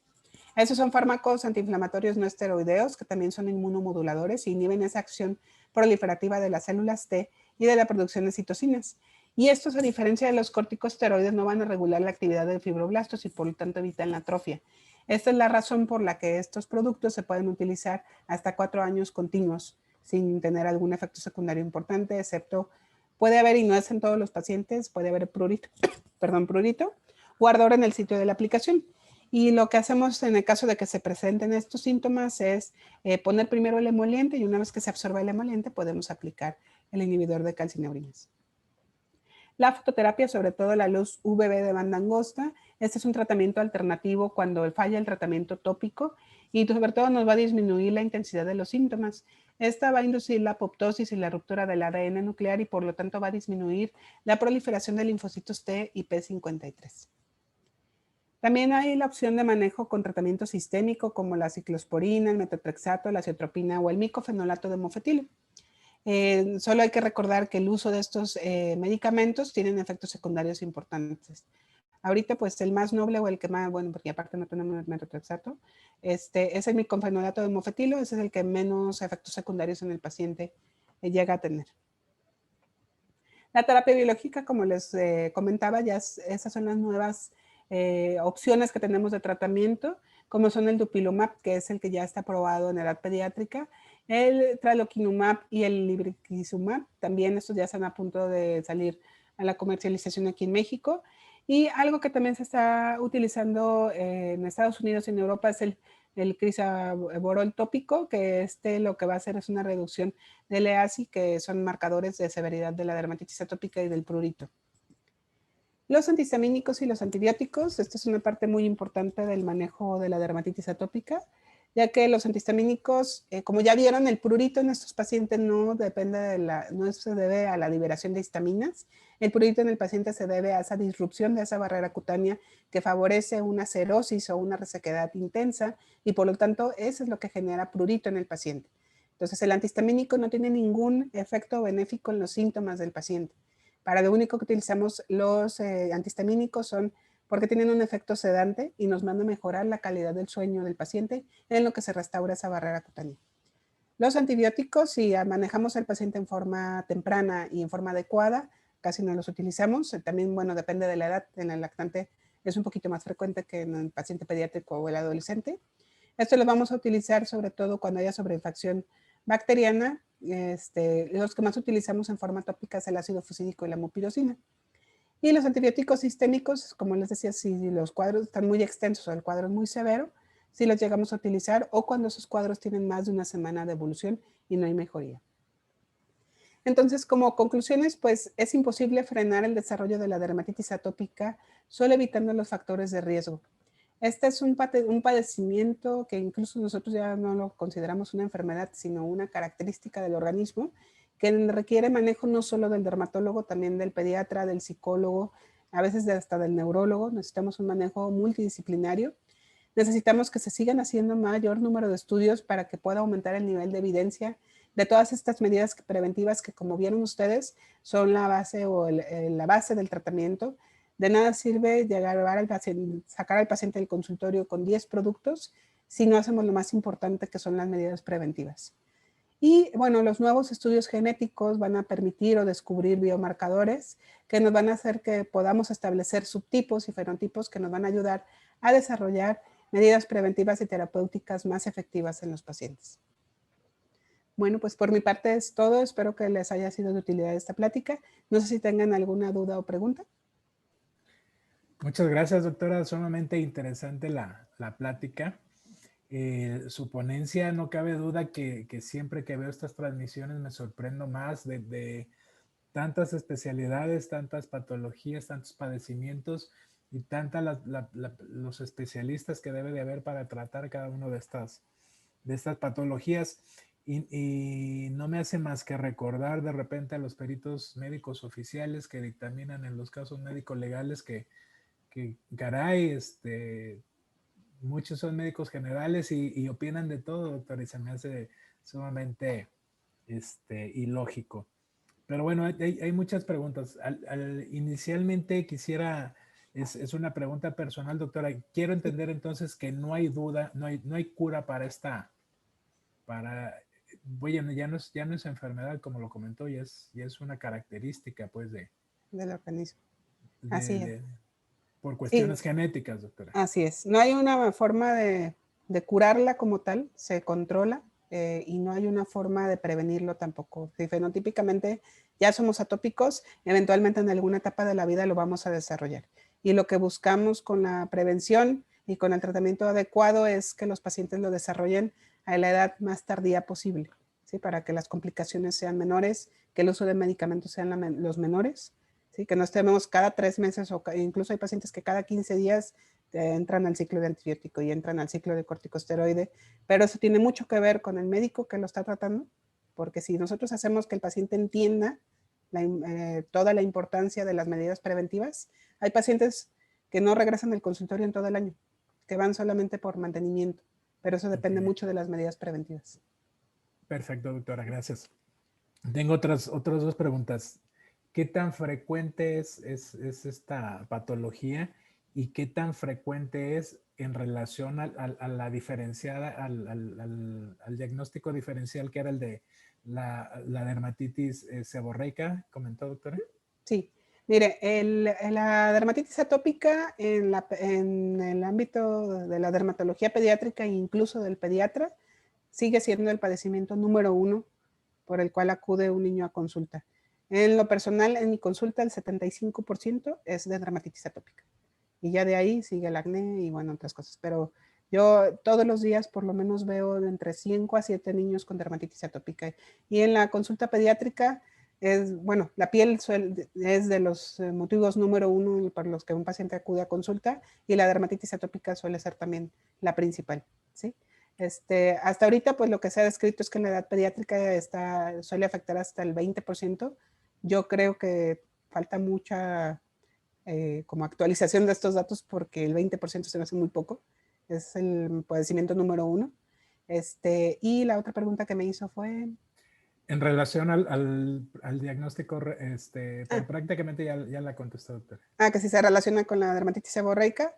Esos son fármacos antiinflamatorios no esteroideos que también son inmunomoduladores y inhiben esa acción proliferativa de las células T y de la producción de citocinas. Y estos, a diferencia de los corticosteroides, no van a regular la actividad de fibroblastos y por lo tanto evitan la atrofia. Esta es la razón por la que estos productos se pueden utilizar hasta 4 años continuos sin tener algún efecto secundario importante, excepto puede haber, y no es en todos los pacientes, puede haber prurito o ardor en el sitio de la aplicación. Y lo que hacemos en el caso de que se presenten estos síntomas es poner primero el emoliente y una vez que se absorba el emoliente podemos aplicar el inhibidor de calcineurinasa. La fototerapia, sobre todo la luz UVB de banda angosta, este es un tratamiento alternativo cuando falla el tratamiento tópico y sobre todo nos va a disminuir la intensidad de los síntomas. Esta va a inducir la apoptosis y la ruptura del ADN nuclear y por lo tanto va a disminuir la proliferación de linfocitos T y P53. También hay la opción de manejo con tratamiento sistémico como la ciclosporina, el metotrexato, la ciatropina o el micofenolato de mofetilo. Solo hay que recordar que el uso de estos medicamentos tienen efectos secundarios importantes. Ahorita, pues, el más noble o el que más, bueno, porque aparte no tenemos metotrexato, es el micofenolato de mofetilo, ese es el que menos efectos secundarios en el paciente llega a tener. La terapia biológica, como les comentaba, ya esas son las nuevas opciones que tenemos de tratamiento, como son el dupilumab, que es el que ya está aprobado en edad pediátrica, el tralokinumab y el librixizumab, también estos ya están a punto de salir a la comercialización aquí en México. Y algo que también se está utilizando en Estados Unidos y en Europa es el crisaborol tópico, que lo que va a hacer es una reducción del EASI, que son marcadores de severidad de la dermatitis atópica y del prurito. Los antihistamínicos y los antibióticos, esta es una parte muy importante del manejo de la dermatitis atópica, ya que los antihistamínicos, como ya vieron, el prurito en estos pacientes no se debe a la liberación de histaminas. El prurito en el paciente se debe a esa disrupción de esa barrera cutánea que favorece una cerosis o una resequedad intensa y por lo tanto eso es lo que genera prurito en el paciente. Entonces el antihistamínico no tiene ningún efecto benéfico en los síntomas del paciente. Para lo único que utilizamos los antihistamínicos son porque tienen un efecto sedante y nos van a mejorar la calidad del sueño del paciente en lo que se restaura esa barrera cutánea. Los antibióticos, si manejamos al paciente en forma temprana y en forma adecuada, casi no los utilizamos. También, bueno, depende de la edad. En el lactante es un poquito más frecuente que en el paciente pediátrico o el adolescente. Esto lo vamos a utilizar sobre todo cuando haya sobreinfección bacteriana. Los que más utilizamos en forma tópica es el ácido fucídico y la mupirocina. Y los antibióticos sistémicos, como les decía, si los cuadros están muy extensos o el cuadro es muy severo, si los llegamos a utilizar o cuando esos cuadros tienen más de una semana de evolución y no hay mejoría. Entonces, como conclusiones, pues es imposible frenar el desarrollo de la dermatitis atópica solo evitando los factores de riesgo. Este es un padecimiento que incluso nosotros ya no lo consideramos una enfermedad, sino una característica del organismo que requiere manejo no solo del dermatólogo, también del pediatra, del psicólogo, a veces hasta del neurólogo. Necesitamos un manejo multidisciplinario. Necesitamos que se sigan haciendo mayor número de estudios para que pueda aumentar el nivel de evidencia de todas estas medidas preventivas que, como vieron ustedes, son la base o la base del tratamiento. De nada sirve sacar al paciente del consultorio con 10 productos si no hacemos lo más importante, que son las medidas preventivas. Y bueno, los nuevos estudios genéticos van a permitir o descubrir biomarcadores que nos van a hacer que podamos establecer subtipos y fenotipos que nos van a ayudar a desarrollar medidas preventivas y terapéuticas más efectivas en los pacientes. Bueno, pues por mi parte es todo. Espero que les haya sido de utilidad esta plática. No sé si tengan alguna duda o pregunta. Muchas gracias, doctora. Sumamente interesante la plática. Su ponencia, no cabe duda que siempre que veo estas transmisiones me sorprendo más de tantas especialidades, tantas patologías, tantos padecimientos y los especialistas que debe de haber para tratar cada una de estas patologías. Y no me hace más que recordar de repente a los peritos médicos oficiales que dictaminan en los casos médicos legales que caray, muchos son médicos generales y opinan de todo, doctor, y se me hace sumamente ilógico. Pero bueno, hay muchas preguntas. Inicialmente quisiera, es una pregunta personal, doctora. Quiero entender entonces que no hay duda, no hay cura para bueno, ya no es enfermedad como lo comentó, ya es una característica pues del organismo. Así es. Por cuestiones genéticas, doctora. Así es. No hay una forma de curarla como tal, se controla y no hay una forma de prevenirlo tampoco. Si fenotípicamente ya somos atópicos, eventualmente en alguna etapa de la vida lo vamos a desarrollar. Y lo que buscamos con la prevención y con el tratamiento adecuado es que los pacientes lo desarrollen a la edad más tardía posible. ¿sí? Para que las complicaciones sean menores, que el uso de medicamentos sean los menores, ¿sí? Que no estemos cada 3 meses o incluso hay pacientes que cada 15 días entran al ciclo de antibiótico y entran al ciclo de corticosteroide, pero eso tiene mucho que ver con el médico que lo está tratando, porque si nosotros hacemos que el paciente entienda toda la importancia de las medidas preventivas, hay pacientes que no regresan al consultorio en todo el año, que van solamente por mantenimiento, pero eso depende mucho de las medidas preventivas. Perfecto, doctora, gracias. Tengo otras dos preguntas. ¿Qué tan frecuente es esta patología y qué tan frecuente es en relación a la diferenciada, al diagnóstico diferencial que era el de la dermatitis seborreica? ¿Comentó, doctora? Sí, mire, la dermatitis atópica en el ámbito de la dermatología pediátrica e incluso del pediatra sigue siendo el padecimiento número 1 por el cual acude un niño a consulta. En lo personal, en mi consulta, el 75% es de dermatitis atópica. Y ya de ahí sigue el acné y bueno, otras cosas. Pero yo todos los días por lo menos veo de entre 5 a 7 niños con dermatitis atópica. Y en la consulta pediátrica es, bueno, la piel es de los motivos número 1 por los que un paciente acude a consulta y la dermatitis atópica suele ser también la principal, ¿sí? Hasta ahorita, pues lo que se ha descrito es que en la edad pediátrica suele afectar hasta el 20%. Yo creo que falta mucha como actualización de estos datos porque el 20% se me hace muy poco. Es el padecimiento número 1. Y la otra pregunta que me hizo fue... En relación al diagnóstico, pero prácticamente ya la contestó, doctora. Que si se relaciona con la dermatitis seborreica.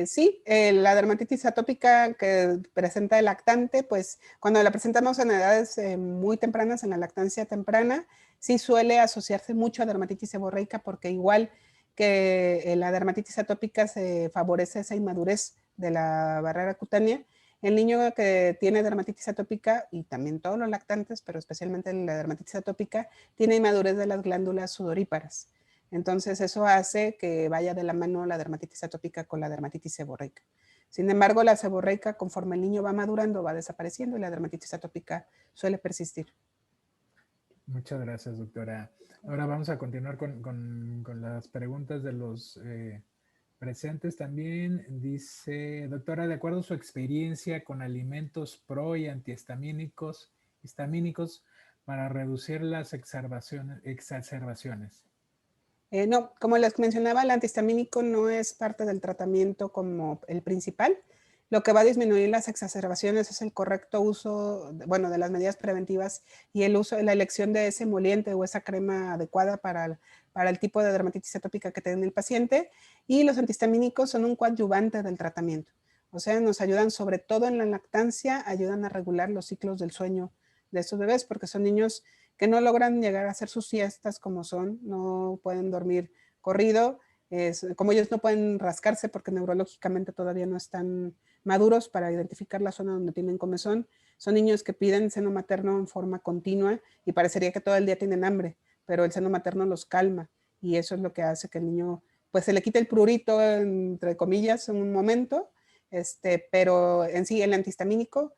Sí, la dermatitis atópica que presenta el lactante, pues cuando la presentamos en edades muy tempranas, en la lactancia temprana, sí suele asociarse mucho a dermatitis seborreica porque igual que la dermatitis atópica se favorece esa inmadurez de la barrera cutánea. El niño que tiene dermatitis atópica, y también todos los lactantes, pero especialmente la dermatitis atópica, tiene inmadurez de las glándulas sudoríparas. Entonces eso hace que vaya de la mano la dermatitis atópica con la dermatitis seborreica. Sin embargo, la seborreica, conforme el niño va madurando, va desapareciendo y la dermatitis atópica suele persistir. Muchas gracias, doctora. Ahora vamos a continuar con las preguntas de los presentes. También dice, doctora, de acuerdo a su experiencia con alimentos pro y antihistamínicos para reducir las exacerbaciones. No, como les mencionaba, el antihistamínico no es parte del tratamiento como el principal. Lo que va a disminuir las exacerbaciones es el correcto uso, bueno, de las medidas preventivas y el uso, la elección de ese emoliente o esa crema adecuada para el tipo de dermatitis atópica que tiene el paciente. Y los antihistamínicos son un coadyuvante del tratamiento. O sea, nos ayudan sobre todo en la lactancia, ayudan a regular los ciclos del sueño de estos bebés porque son niños que no logran llegar a hacer sus siestas como son, no pueden dormir corrido, como ellos no pueden rascarse porque neurológicamente todavía no están maduros para identificar la zona donde tienen comezón, son niños que piden seno materno en forma continua y parecería que todo el día tienen hambre, pero el seno materno los calma y eso es lo que hace que el niño pues se le quite el prurito entre comillas en un momento, pero en sí el antihistamínico,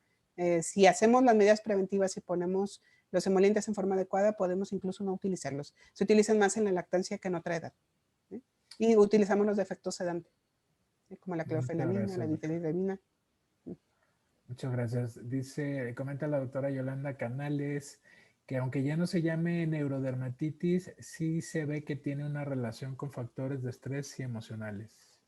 si hacemos las medidas preventivas y ponemos los emolientes en forma adecuada, podemos incluso no utilizarlos. Se utilizan más en la lactancia que en otra edad. ¿Sí? Y utilizamos los de efecto sedante, ¿sí? Como la clorfenamina, la difenhidramina. Muchas gracias. Comenta la doctora Yolanda Canales que aunque ya no se llame neurodermatitis, sí se ve que tiene una relación con factores de estrés y emocionales.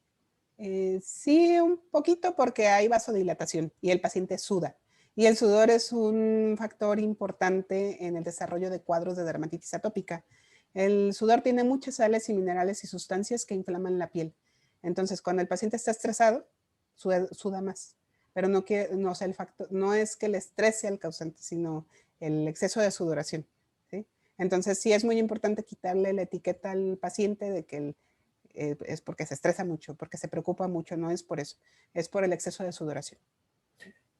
Sí, un poquito porque hay vasodilatación y el paciente suda. Y el sudor es un factor importante en el desarrollo de cuadros de dermatitis atópica. El sudor tiene muchas sales y minerales y sustancias que inflaman la piel. Entonces, cuando el paciente está estresado, suda más. Pero o sea, el factor, no es que el estrés sea el causante, sino el exceso de sudoración. ¿Sí? Entonces, sí es muy importante quitarle la etiqueta al paciente de que es porque se estresa mucho, porque se preocupa mucho, no es por eso, es por el exceso de sudoración.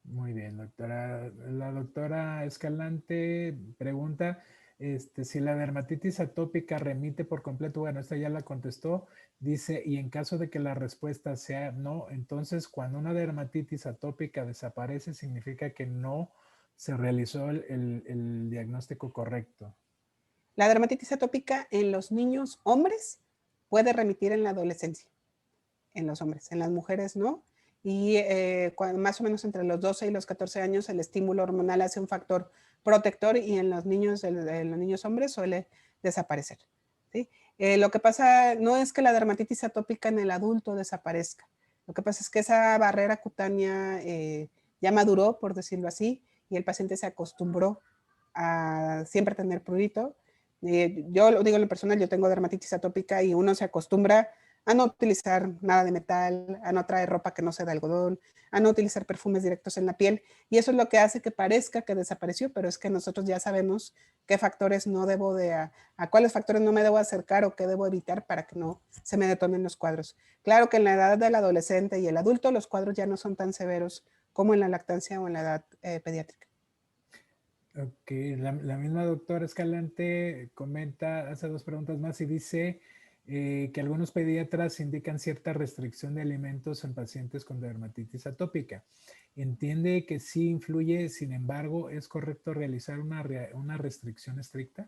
Muy bien, doctora. La doctora Escalante pregunta si la dermatitis atópica remite por completo. Bueno, esta ya la contestó. Dice, y en caso de que la respuesta sea no, entonces cuando una dermatitis atópica desaparece, significa que no se realizó el diagnóstico correcto. La dermatitis atópica en los niños hombres puede remitir en la adolescencia, en los hombres, en las mujeres no. Y más o menos entre los 12 y los 14 años el estímulo hormonal hace un factor protector y en los niños hombres suele desaparecer. ¿Sí? Lo que pasa no es que la dermatitis atópica en el adulto desaparezca. Lo que pasa es que esa barrera cutánea ya maduró, por decirlo así, y el paciente se acostumbró a siempre tener prurito. Yo lo digo en lo personal, yo tengo dermatitis atópica y uno se acostumbra a no utilizar nada de metal, a no traer ropa que no sea de algodón, a no utilizar perfumes directos en la piel. Y eso es lo que hace que parezca que desapareció, pero es que nosotros ya sabemos qué factores no debo a cuáles factores no me debo acercar o qué debo evitar para que no se me detonen los cuadros. Claro que en la edad del adolescente y el adulto los cuadros ya no son tan severos como en la lactancia o en la edad pediátrica. Ok, la misma doctora Escalante comenta, hace dos preguntas más y dice que algunos pediatras indican cierta restricción de alimentos en pacientes con dermatitis atópica. Entiende que sí influye, sin embargo, ¿es correcto realizar una restricción estricta?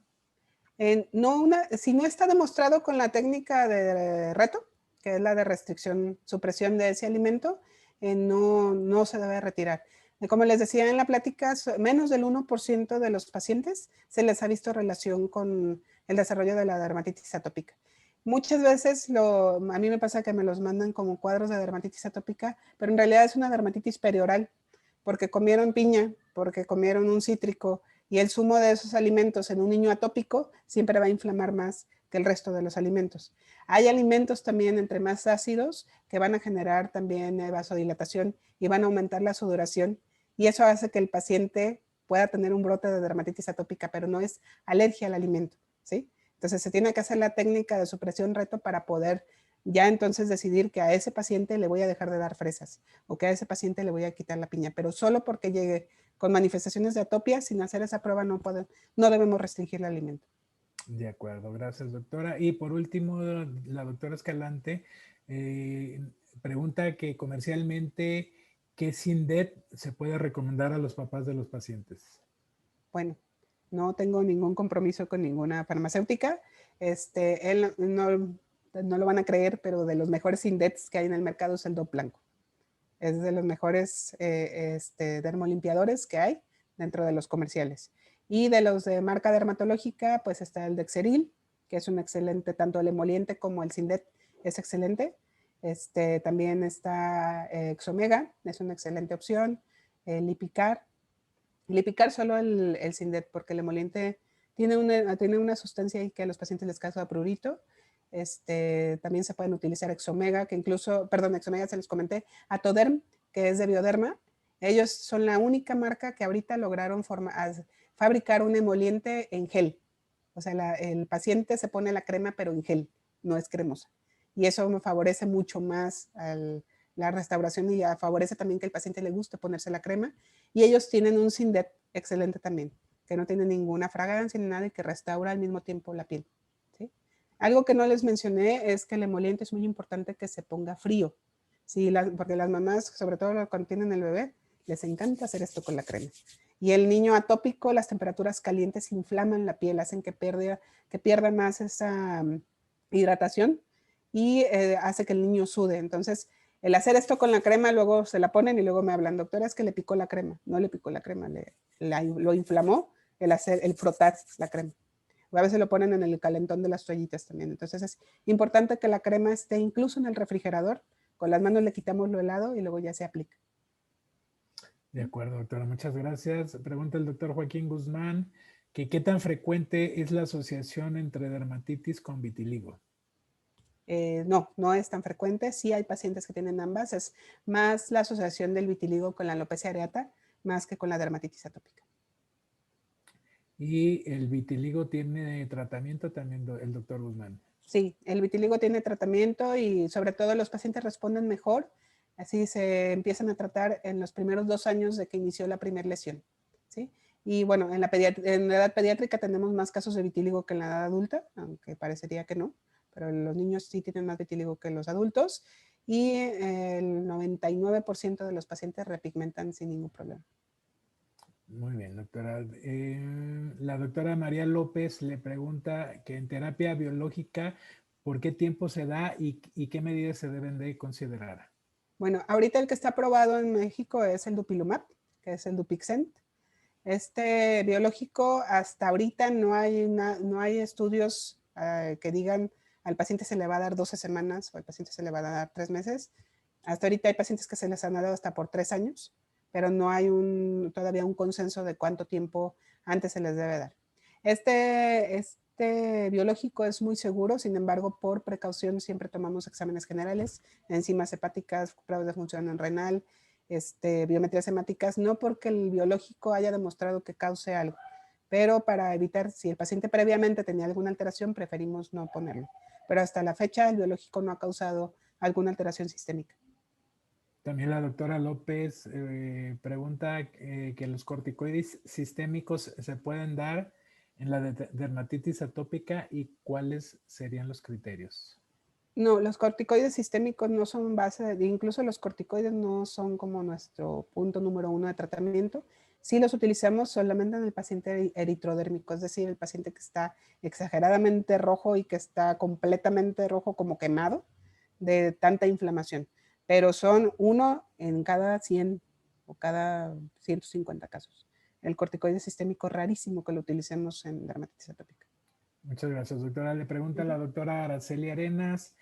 Si no está demostrado con la técnica de reto, que es la de restricción, supresión de ese alimento, no se debe retirar. Como les decía en la plática, menos del 1% de los pacientes se les ha visto relación con el desarrollo de la dermatitis atópica. Muchas veces a mí me pasa que me los mandan como cuadros de dermatitis atópica, pero en realidad es una dermatitis perioral, porque comieron piña, porque comieron un cítrico, y el zumo de esos alimentos en un niño atópico siempre va a inflamar más que el resto de los alimentos. Hay alimentos también entre más ácidos que van a generar también vasodilatación y van a aumentar la sudoración y eso hace que el paciente pueda tener un brote de dermatitis atópica, pero no es alergia al alimento, ¿sí? Entonces se tiene que hacer la técnica de supresión reto para poder ya entonces decidir que a ese paciente le voy a dejar de dar fresas o que a ese paciente le voy a quitar la piña, pero solo porque llegue con manifestaciones de atopia, sin hacer esa prueba no debemos restringir el alimento. De acuerdo, gracias doctora. Y por último, la doctora Escalante pregunta que comercialmente, ¿qué Sindet se puede recomendar a los papás de los pacientes? Bueno, no tengo ningún compromiso con ninguna farmacéutica. Él no lo van a creer, pero de los mejores Sindets que hay en el mercado es el DOP blanco. Es de los mejores dermolimpiadores que hay dentro de los comerciales. Y de los de marca dermatológica, pues está el Dexeril, que es un excelente, tanto el emoliente como el Sindet es excelente. También está Exomega, es una excelente opción. Lipicar. Lipicar solo el Sindet, porque el emoliente tiene una sustancia ahí que a los pacientes les causa prurito. También se pueden utilizar Exomega, que incluso, perdón, Exomega se les comenté, Atoderm, que es de Bioderma. Ellos son la única marca que ahorita lograron fabricar un emoliente en gel. O sea, el paciente se pone la crema, pero en gel, no es cremosa. Y eso me favorece mucho más la restauración y favorece también que el paciente le guste ponerse la crema. Y ellos tienen un Sindet excelente también, que no tiene ninguna fragancia ni nada y que restaura al mismo tiempo la piel. ¿Sí? Algo que no les mencioné es que el emoliente es muy importante que se ponga frío. Sí, porque las mamás, sobre todo cuando tienen el bebé, les encanta hacer esto con la crema. Y el niño atópico, las temperaturas calientes inflaman la piel, hacen que pierda más esa hidratación y hace que el niño sude. Entonces, el hacer esto con la crema, luego se la ponen y luego me hablan, doctora, es que le picó la crema. No le picó la crema, lo inflamó el frotar la crema. O a veces lo ponen en el calentón de las toallitas también. Entonces es importante que la crema esté incluso en el refrigerador. Con las manos le quitamos lo helado y luego ya se aplica. De acuerdo, doctora, muchas gracias. Pregunta el doctor Joaquín Guzmán que qué tan frecuente es la asociación entre dermatitis con vitiligo. No es tan frecuente. Sí hay pacientes que tienen ambas. Es más la asociación del vitiligo con la alopecia areata, más que con la dermatitis atópica. Y el vitiligo tiene tratamiento también, el doctor Guzmán. Sí, el vitiligo tiene tratamiento y sobre todo los pacientes responden mejor. Así se empiezan a tratar en los primeros 2 años de que inició la primera lesión. ¿Sí? Y bueno, en la edad pediátrica tenemos más casos de vitiligo que en la edad adulta, aunque parecería que no, pero los niños sí tienen más vitiligo que los adultos y el 99% de los pacientes repigmentan sin ningún problema. Muy bien, doctora. La doctora María López le pregunta que en terapia biológica, ¿por qué tiempo se da y qué medidas se deben de considerar? Bueno, ahorita el que está aprobado en México es el Dupilumab, que es el Dupixent. Este biológico, hasta ahorita no hay estudios que digan al paciente se le va a dar 12 semanas o al paciente se le va a dar 3 meses. Hasta ahorita hay pacientes que se les han dado hasta por 3 años, pero no hay todavía un consenso de cuánto tiempo antes se les debe dar. Este biológico es muy seguro, sin embargo, por precaución siempre tomamos exámenes generales, enzimas hepáticas, pruebas de función renal, biometrías hemáticas, no porque el biológico haya demostrado que cause algo, pero para evitar, si el paciente previamente tenía alguna alteración, preferimos no ponerlo. Pero hasta la fecha el biológico no ha causado alguna alteración sistémica. También la doctora López pregunta que los corticoides sistémicos se pueden dar en la dermatitis atópica y cuáles serían los criterios. No, los corticoides sistémicos no son incluso los corticoides no son como nuestro punto número 1 de tratamiento. Sí los utilizamos solamente en el paciente eritrodérmico, es decir, el paciente que está exageradamente rojo y que está completamente rojo como quemado de tanta inflamación. Pero son uno en cada 100 o cada 150 casos. El corticoide sistémico rarísimo que lo utilicemos en dermatitis atópica. Muchas gracias, doctora. Le pregunta la Ujú. doctora Araceli Arenas.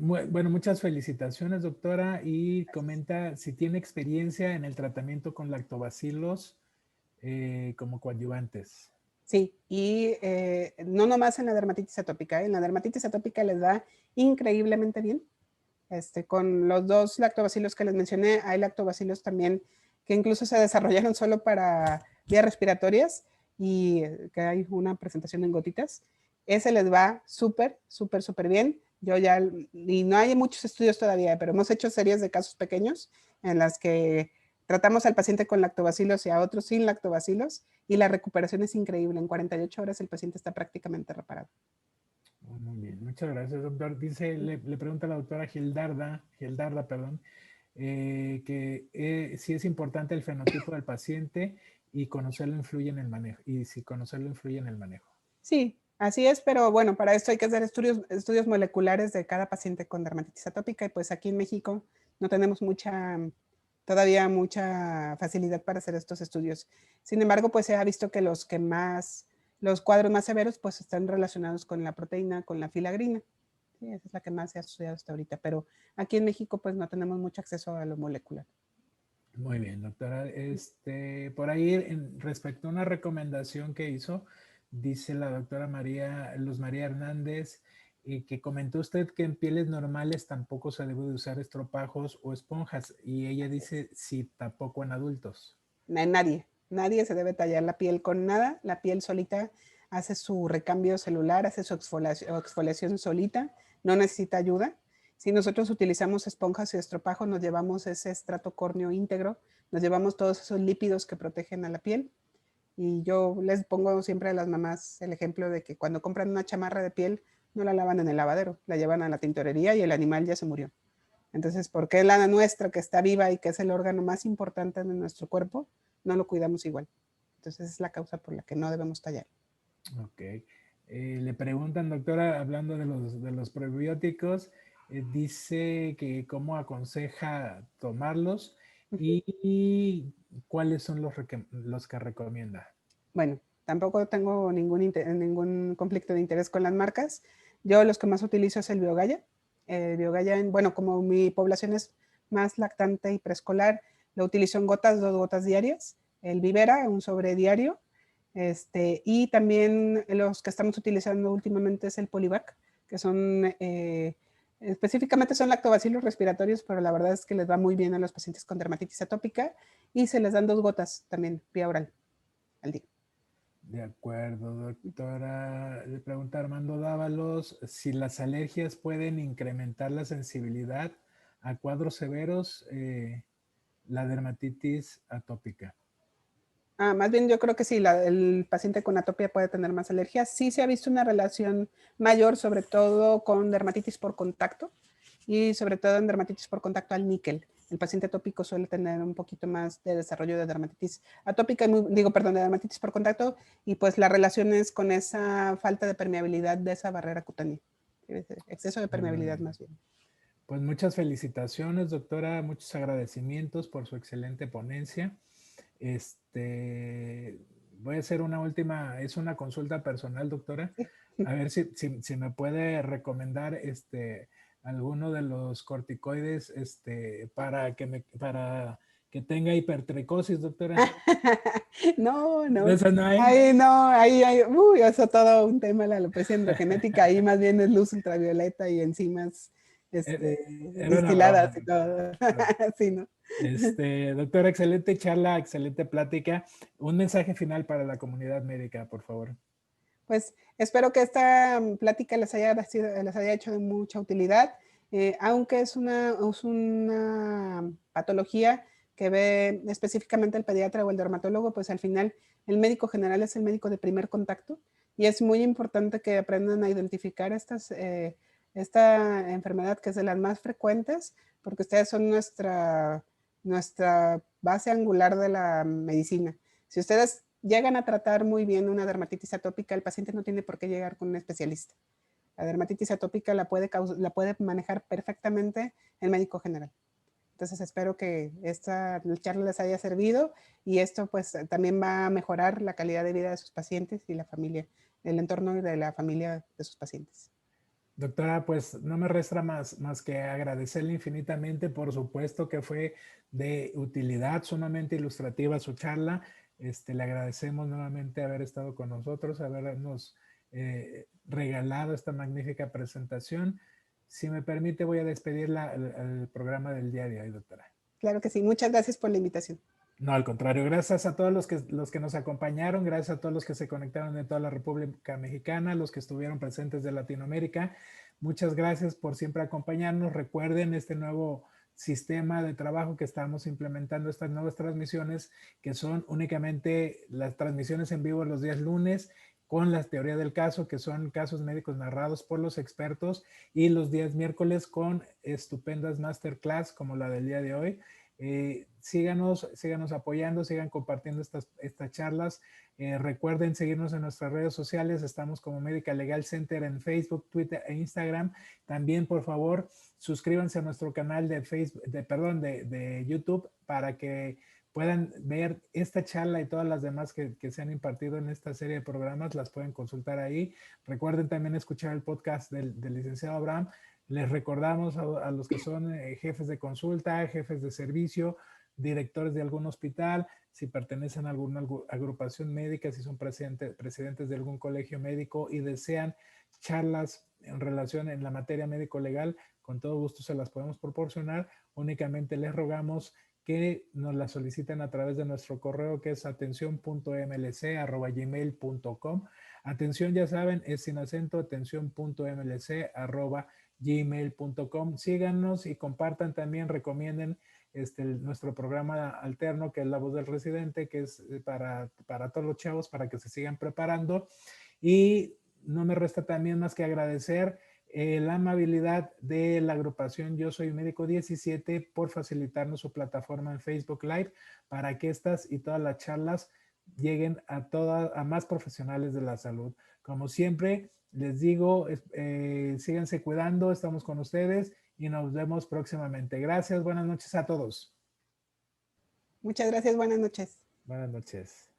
Bueno, muchas felicitaciones, doctora, y comenta si tiene experiencia en el tratamiento con lactobacilos como coadyuvantes. Sí, y no nomás en la dermatitis atópica, en la dermatitis atópica les da increíblemente bien. Con los 2 lactobacilos que les mencioné, hay lactobacilos también que incluso se desarrollaron solo para vías respiratorias y que hay una presentación en gotitas. Ese les va súper, súper, súper bien. Y no hay muchos estudios todavía, pero hemos hecho series de casos pequeños en las que tratamos al paciente con lactobacilos y a otros sin lactobacilos y la recuperación es increíble. En 48 horas el paciente está prácticamente reparado. Muy bien, muchas gracias, doctor. Dice, le pregunta la doctora Gildarda, perdón, que si es importante el fenotipo del paciente y conocerlo influye en el manejo, y si conocerlo influye en el manejo. Sí, así es, pero bueno, para esto hay que hacer estudios moleculares de cada paciente con dermatitis atópica y pues aquí en México no tenemos todavía mucha facilidad para hacer estos estudios. Sin embargo, pues se ha visto que los cuadros más severos pues están relacionados con la proteína, con la filagrina. Sí, esa es la que más se ha estudiado hasta ahorita, pero aquí en México pues no tenemos mucho acceso a lo molecular. Muy bien, doctora. Por ahí, respecto a una recomendación que hizo, dice la doctora Luz María Hernández, que comentó usted que en pieles normales tampoco se debe de usar estropajos o esponjas, y ella dice sí, tampoco en adultos. Nadie se debe tallar la piel con nada. La piel solita hace su recambio celular, hace su exfoliación solita, no necesita ayuda. Si nosotros utilizamos esponjas y estropajo, nos llevamos ese estrato córneo íntegro, nos llevamos todos esos lípidos que protegen a la piel. Y yo les pongo siempre a las mamás el ejemplo de que cuando compran una chamarra de piel, no la lavan en el lavadero, la llevan a la tintorería y el animal ya se murió. Entonces, ¿por qué la nuestra, que está viva y que es el órgano más importante de nuestro cuerpo, no lo cuidamos igual? Entonces, es la causa por la que no debemos tallar. Ok. Le preguntan, doctora, hablando de los probióticos, dice que cómo aconseja tomarlos Uh -huh. y cuáles son los que recomienda. Bueno, tampoco tengo ningún conflicto de interés con las marcas. Yo los que más utilizo es el Biogaya. Biogaya, bueno, como mi población es más lactante y preescolar, lo utilizo en gotas, 2 gotas diarias. El Vivera, un sobre diario. Y también los que estamos utilizando últimamente es el Polivac, que son específicamente son lactobacilos respiratorios, pero la verdad es que les va muy bien a los pacientes con dermatitis atópica y se les dan 2 gotas también vía oral al día. De acuerdo, doctora. Le pregunta Armando Dávalos si las alergias pueden incrementar la sensibilidad a cuadros severos, la dermatitis atópica. Más bien yo creo que sí, el paciente con atopia puede tener más alergias. Sí se ha visto una relación mayor, sobre todo con dermatitis por contacto y sobre todo en dermatitis por contacto al níquel. el paciente atópico suele tener un poquito más de desarrollo de dermatitis atópica, de dermatitis por contacto, y pues la relación es con esa falta de permeabilidad de esa barrera cutánea, exceso de permeabilidad más bien. Pues muchas felicitaciones, doctora, muchos agradecimientos por su excelente ponencia. Voy a hacer una última, es una consulta personal, doctora. A ver si me puede recomendar alguno de los corticoides para que tenga hipertricosis, doctora. No. ¿Eso no hay? Ahí, uy, eso todo un tema, la alopecia androgenética, ahí más bien es luz ultravioleta y enzimas Era una broma. destiladas y todo. Sí, ¿no? Doctora, excelente charla, excelente plática. Un mensaje final para la comunidad médica, por favor. Pues espero que esta plática les haya hecho de mucha utilidad, aunque es una patología que ve específicamente el pediatra o el dermatólogo, pues al final el médico general es el médico de primer contacto y es muy importante que aprendan a identificar esta enfermedad, que es de las más frecuentes, porque ustedes son nuestra base angular de la medicina. Si ustedes llegan a tratar muy bien una dermatitis atópica, el paciente no tiene por qué llegar con un especialista. La dermatitis atópica la puede manejar perfectamente el médico general. Entonces espero que esta charla les haya servido y esto pues también va a mejorar la calidad de vida de sus pacientes y la familia, el entorno de la familia de sus pacientes. Doctora, pues no me resta más que agradecerle infinitamente. Por supuesto que fue de utilidad, sumamente ilustrativa su charla. Le agradecemos nuevamente haber estado con nosotros, habernos regalado esta magnífica presentación. Si me permite, voy a despedir el programa del día de hoy, doctora. Claro que sí. Muchas gracias por la invitación. No, al contrario, gracias a todos los que nos acompañaron, gracias a todos los que se conectaron de toda la República Mexicana, los que estuvieron presentes de Latinoamérica. Muchas gracias por siempre acompañarnos. Recuerden este nuevo sistema de trabajo que estamos implementando, estas nuevas transmisiones, que son únicamente las transmisiones en vivo los días lunes, con la teoría del caso, que son casos médicos narrados por los expertos, y los días miércoles con estupendas masterclass como la del día de hoy. Síganos apoyando, sigan compartiendo estas charlas. Recuerden seguirnos en nuestras redes sociales. Estamos como Medical Legal Center en Facebook, Twitter e Instagram. También, por favor, suscríbanse a nuestro canal de Facebook, de YouTube, para que puedan ver esta charla y todas las demás que se han impartido en esta serie de programas. Las pueden consultar ahí. Recuerden también escuchar el podcast del licenciado Abraham. Les recordamos a los que son jefes de consulta, jefes de servicio, directores de algún hospital, si pertenecen a alguna agrupación médica, si son presidentes de algún colegio médico y desean charlas en relación en la materia médico-legal, con todo gusto se las podemos proporcionar. Únicamente les rogamos que nos la soliciten a través de nuestro correo, que es atención.mlc@gmail.com. Atención, ya saben, es sin acento, atención.mlc@gmail.com. Síganos y compartan también, recomienden nuestro programa alterno, que es La Voz del Residente, que es para todos los chavos, para que se sigan preparando. Y no me resta también más que agradecer la amabilidad de la agrupación Yo Soy Médico 17 por facilitarnos su plataforma en Facebook Live, para que estas y todas las charlas lleguen a más profesionales de la salud. Como siempre, les digo, síganse cuidando, estamos con ustedes y nos vemos próximamente. Gracias, buenas noches a todos. Muchas gracias, buenas noches. Buenas noches.